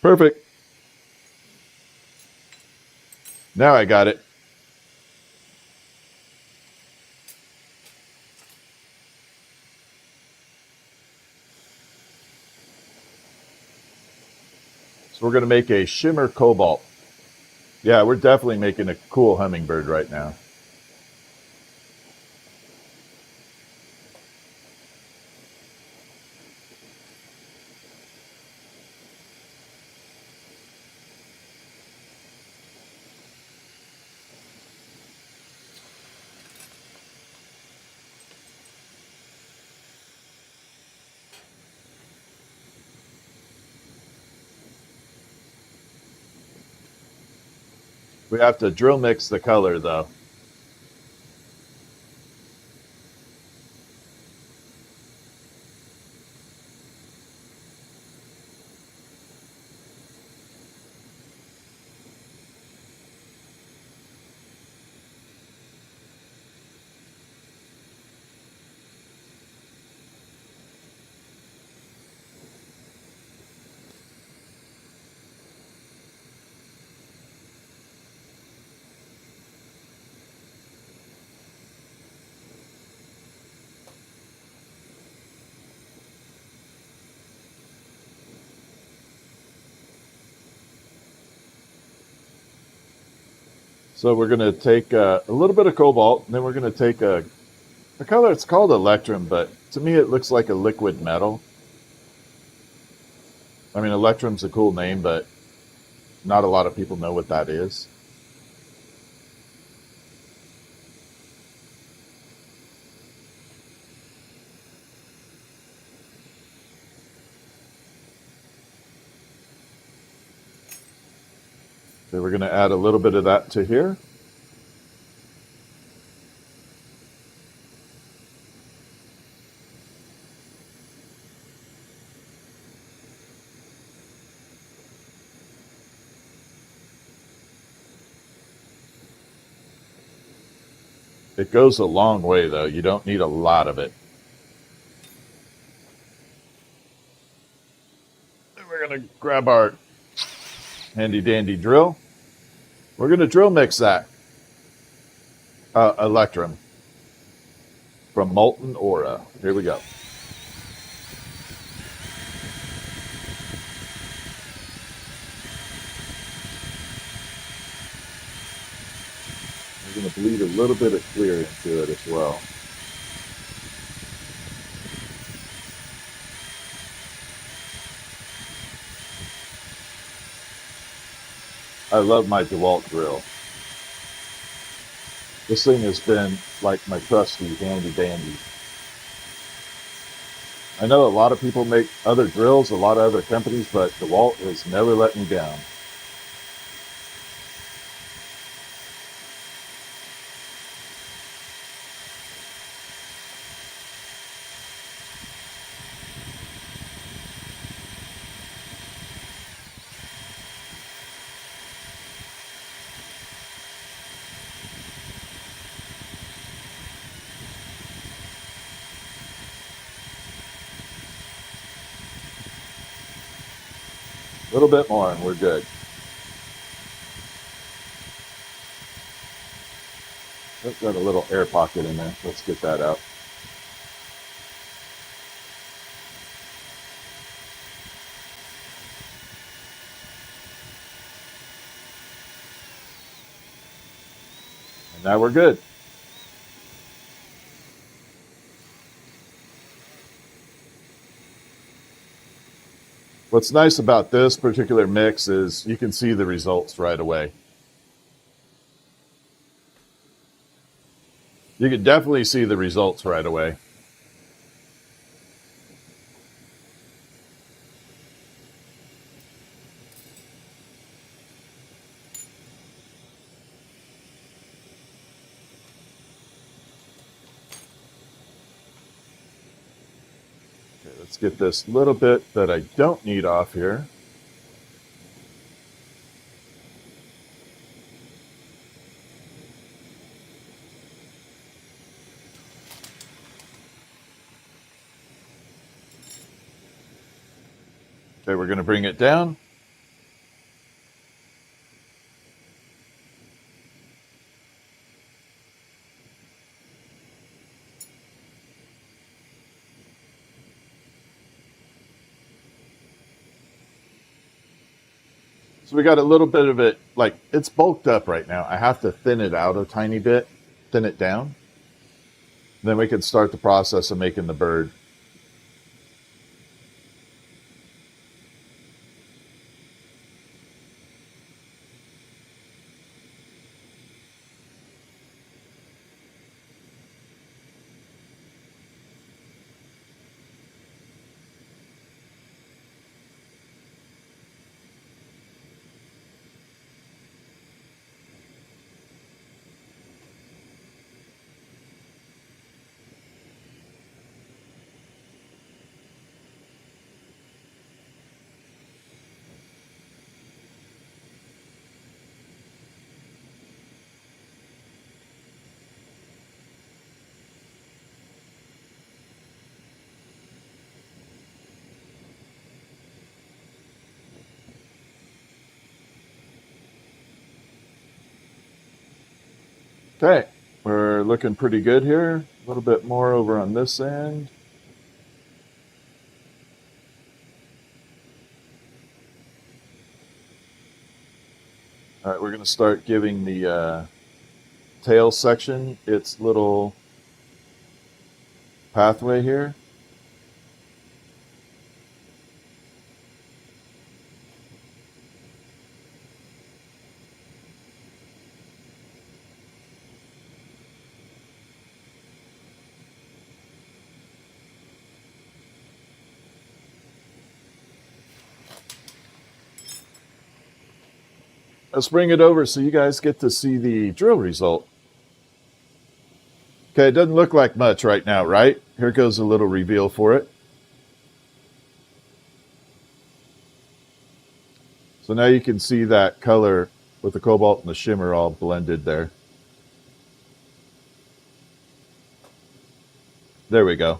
Perfect. Now I got it. So we're going to make a shimmer cobalt. Yeah, we're definitely making a cool hummingbird right now. We have to drill mix the color though. So we're going to take a little bit of cobalt, and then we're going to take a color. It's called electrum, but to me it looks like a liquid metal. I mean, electrum's a cool name, but not a lot of people know what that is. So we're going to add a little bit of that to here. It goes a long way, though. You don't need a lot of it. Then we're going to grab our handy dandy drill. We're going to drill mix that electrum from Molten Aura. Here we go. We're going to bleed a little bit of clear into it as well. I love my DeWalt drill. This thing has been like my trusty handy dandy. I know a lot of people make other drills, a lot of other companies, but DeWalt has never let me down. A little bit more and we're good. I've got a little air pocket in there. Let's get that out. Now we're good. What's nice about this particular mix is you can see the results right away. You can definitely see the results right away. Okay, let's get this little bit that I don't need off here. Okay, we're going to bring it down. So we got a little bit of it, like it's bulked up right now. I have to thin it out a tiny bit, thin it down. Then we can start the process of making the bird. Okay, we're looking pretty good here. A little bit more over on this end. All right, we're going to start giving the tail section its little pathway here. Let's bring it over so you guys get to see the drill result. Okay, it doesn't look like much right now, right? Here goes a little reveal for it. So now you can see that color with the cobalt and the shimmer all blended there. There we go.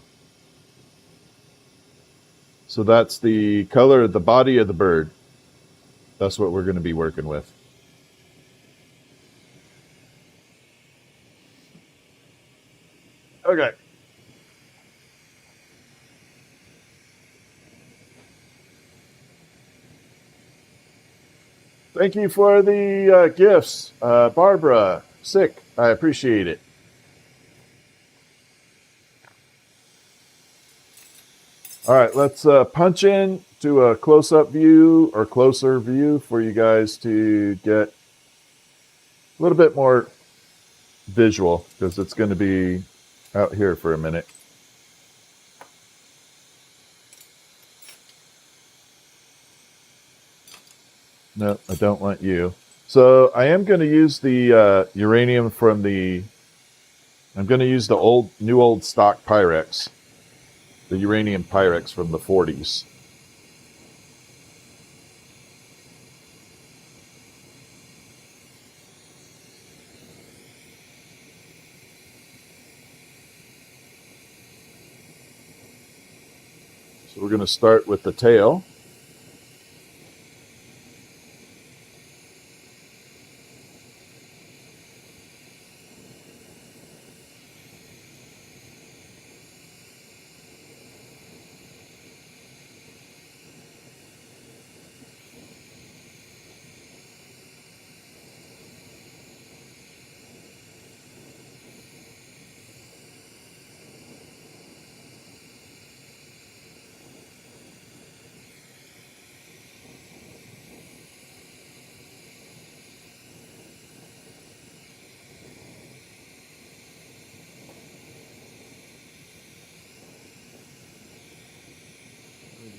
So that's the color of the body of the bird. That's what we're going to be working with. Okay. Thank you for the gifts, Barbara. Sick. I appreciate it. All right, let's punch in to a close-up view or closer view for you guys to get a little bit more visual because it's going to be out here for a minute. No, I don't want you. So I am going to use the uranium from I'm going to use the new old stock Pyrex, the uranium Pyrex from the 40s. So we're going to start with the tail.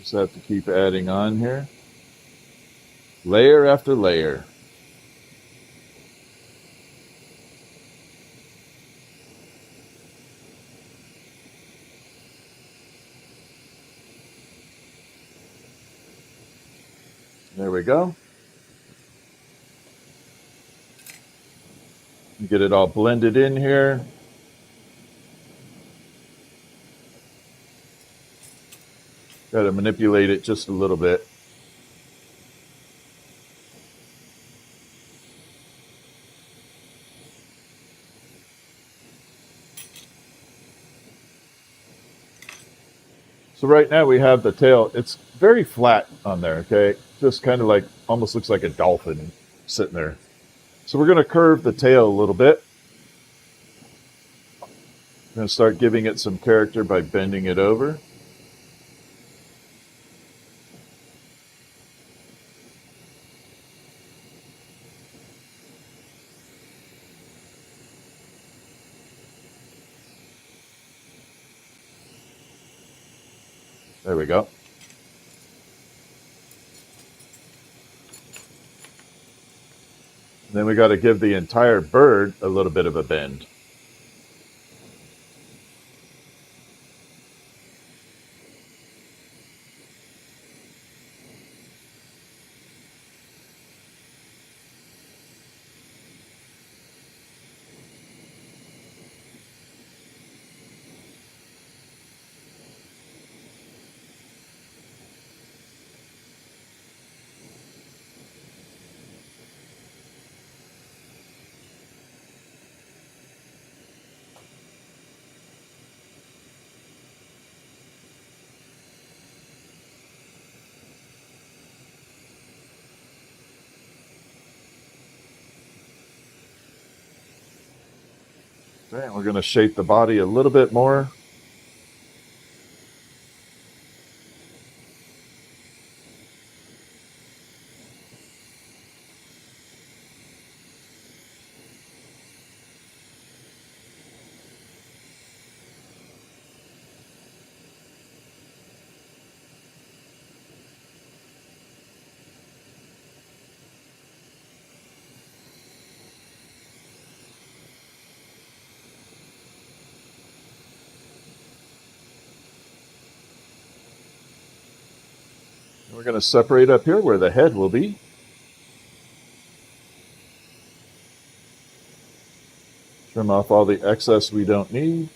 Just have to keep adding on here. Layer after layer. There we go. Get it all blended in here. Got to manipulate it just a little bit. So right now we have the tail. It's very flat on there, okay? Just kind of like, almost looks like a dolphin sitting there. So we're going to curve the tail a little bit. I'm going to start giving it some character by bending it over. There we go. Then we got to give the entire bird a little bit of a bend. Okay, we're going to shape the body a little bit more. We're going to separate up here where the head will be. Trim off all the excess we don't need.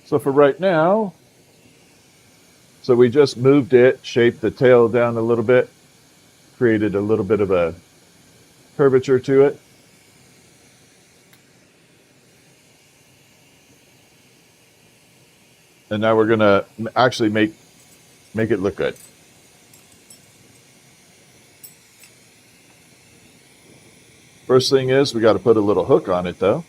So for right now, so we just moved it, shaped the tail down a little bit, created a little bit of a curvature to it. And now we're going to actually make it look good. First thing is we got to put a little hook on it though.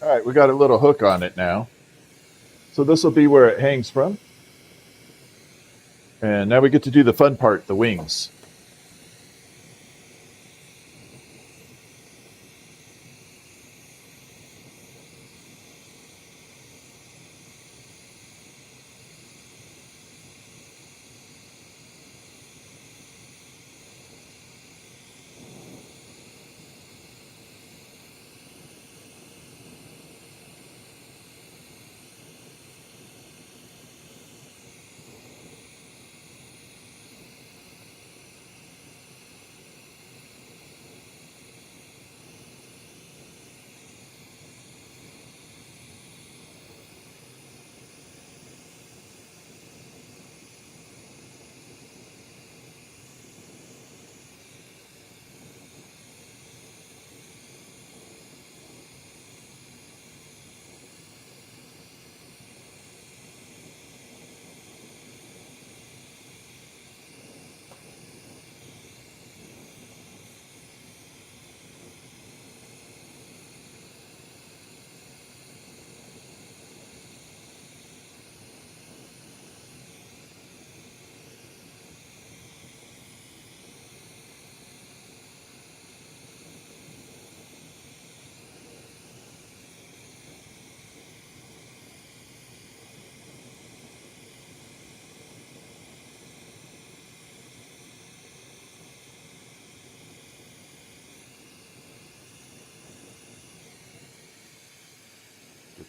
All right, we got a little hook on it now. So this will be where it hangs from. And now we get to do the fun part, the wings.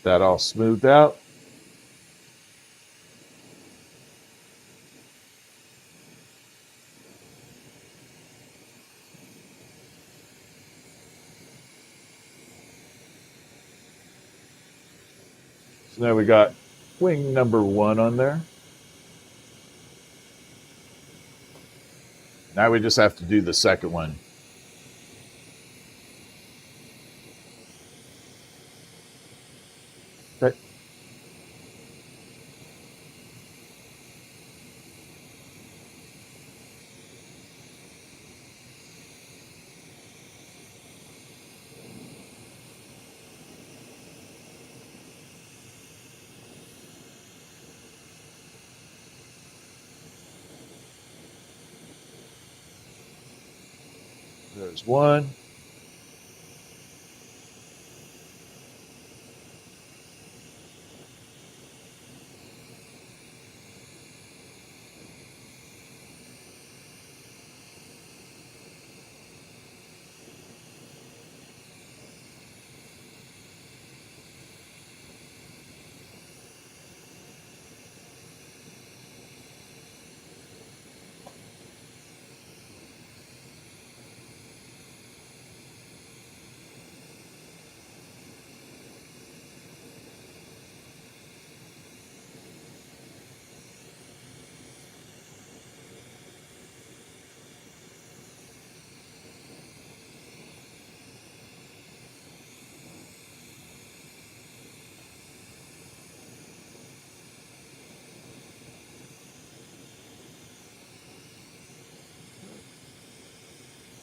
Get that all smoothed out. So now we got wing number 1 on there. Now we just have to do the second one. Okay. There's one.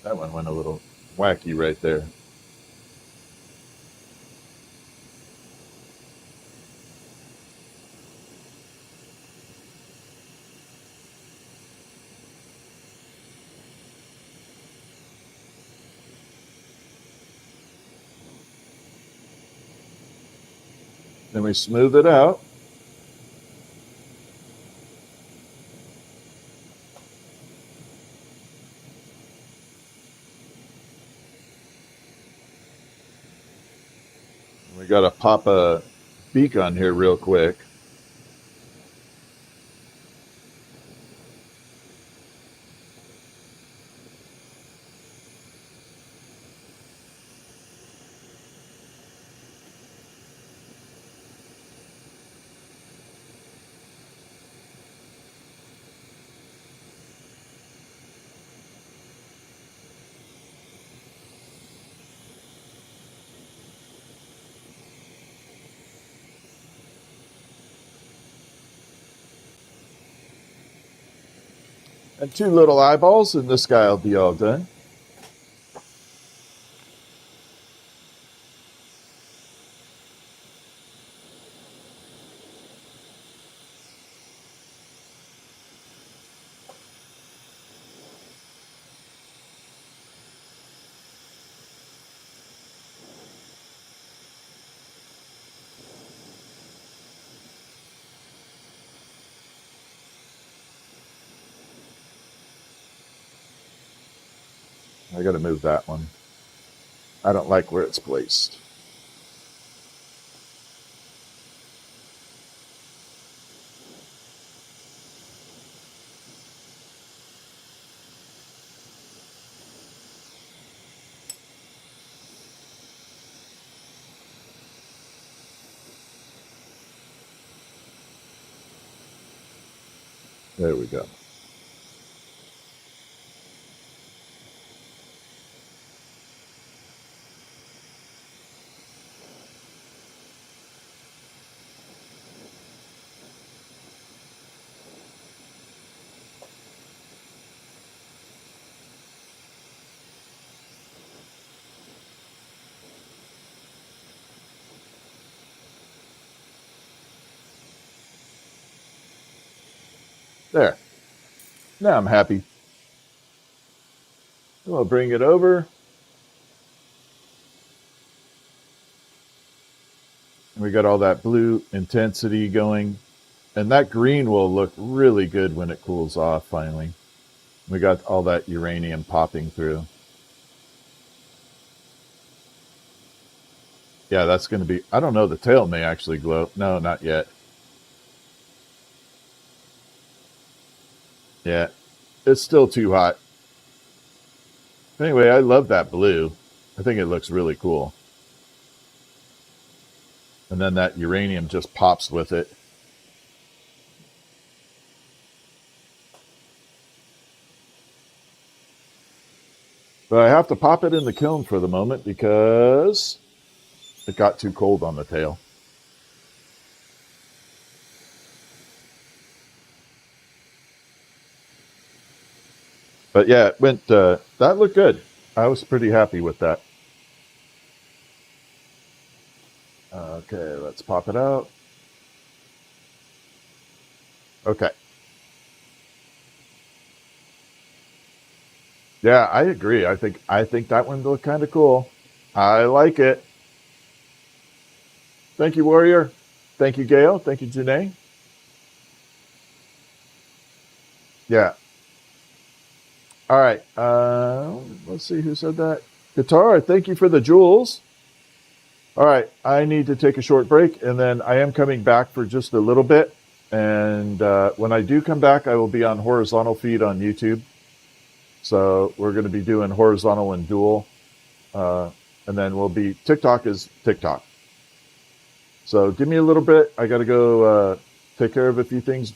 That one went a little wacky right there. Then we smooth it out. We got to pop a beak on here real quick. And 2 little eyeballs, and this guy will be all done. I got to move that one. I don't like where it's placed. There we go. There. Now I'm happy. We'll bring it over. And we got all that blue intensity going. And that green will look really good when it cools off finally. We got all that uranium popping through. Yeah, that's going to be, I don't know, the tail may actually glow. No, not yet. Yeah, it's still too hot. Anyway, I love that blue. I think it looks really cool. And then that uranium just pops with it. But I have to pop it in the kiln for the moment because it got too cold on the tail. But yeah, it went, that looked good. I was pretty happy with that. Okay, let's pop it out. Okay. Yeah, I agree. I think that one looked kind of cool. I like it. Thank you, Warrior. Thank you, Gail. Thank you, Janae. Yeah. All right. Let's see who said that. Guitar, thank you for the jewels. All right. I need to take a short break, and then I am coming back for just a little bit. And when I do come back, I will be on horizontal feed on YouTube. So we're going to be doing horizontal and dual. And then we'll be, TikTok is TikTok. So give me a little bit. I got to go take care of a few things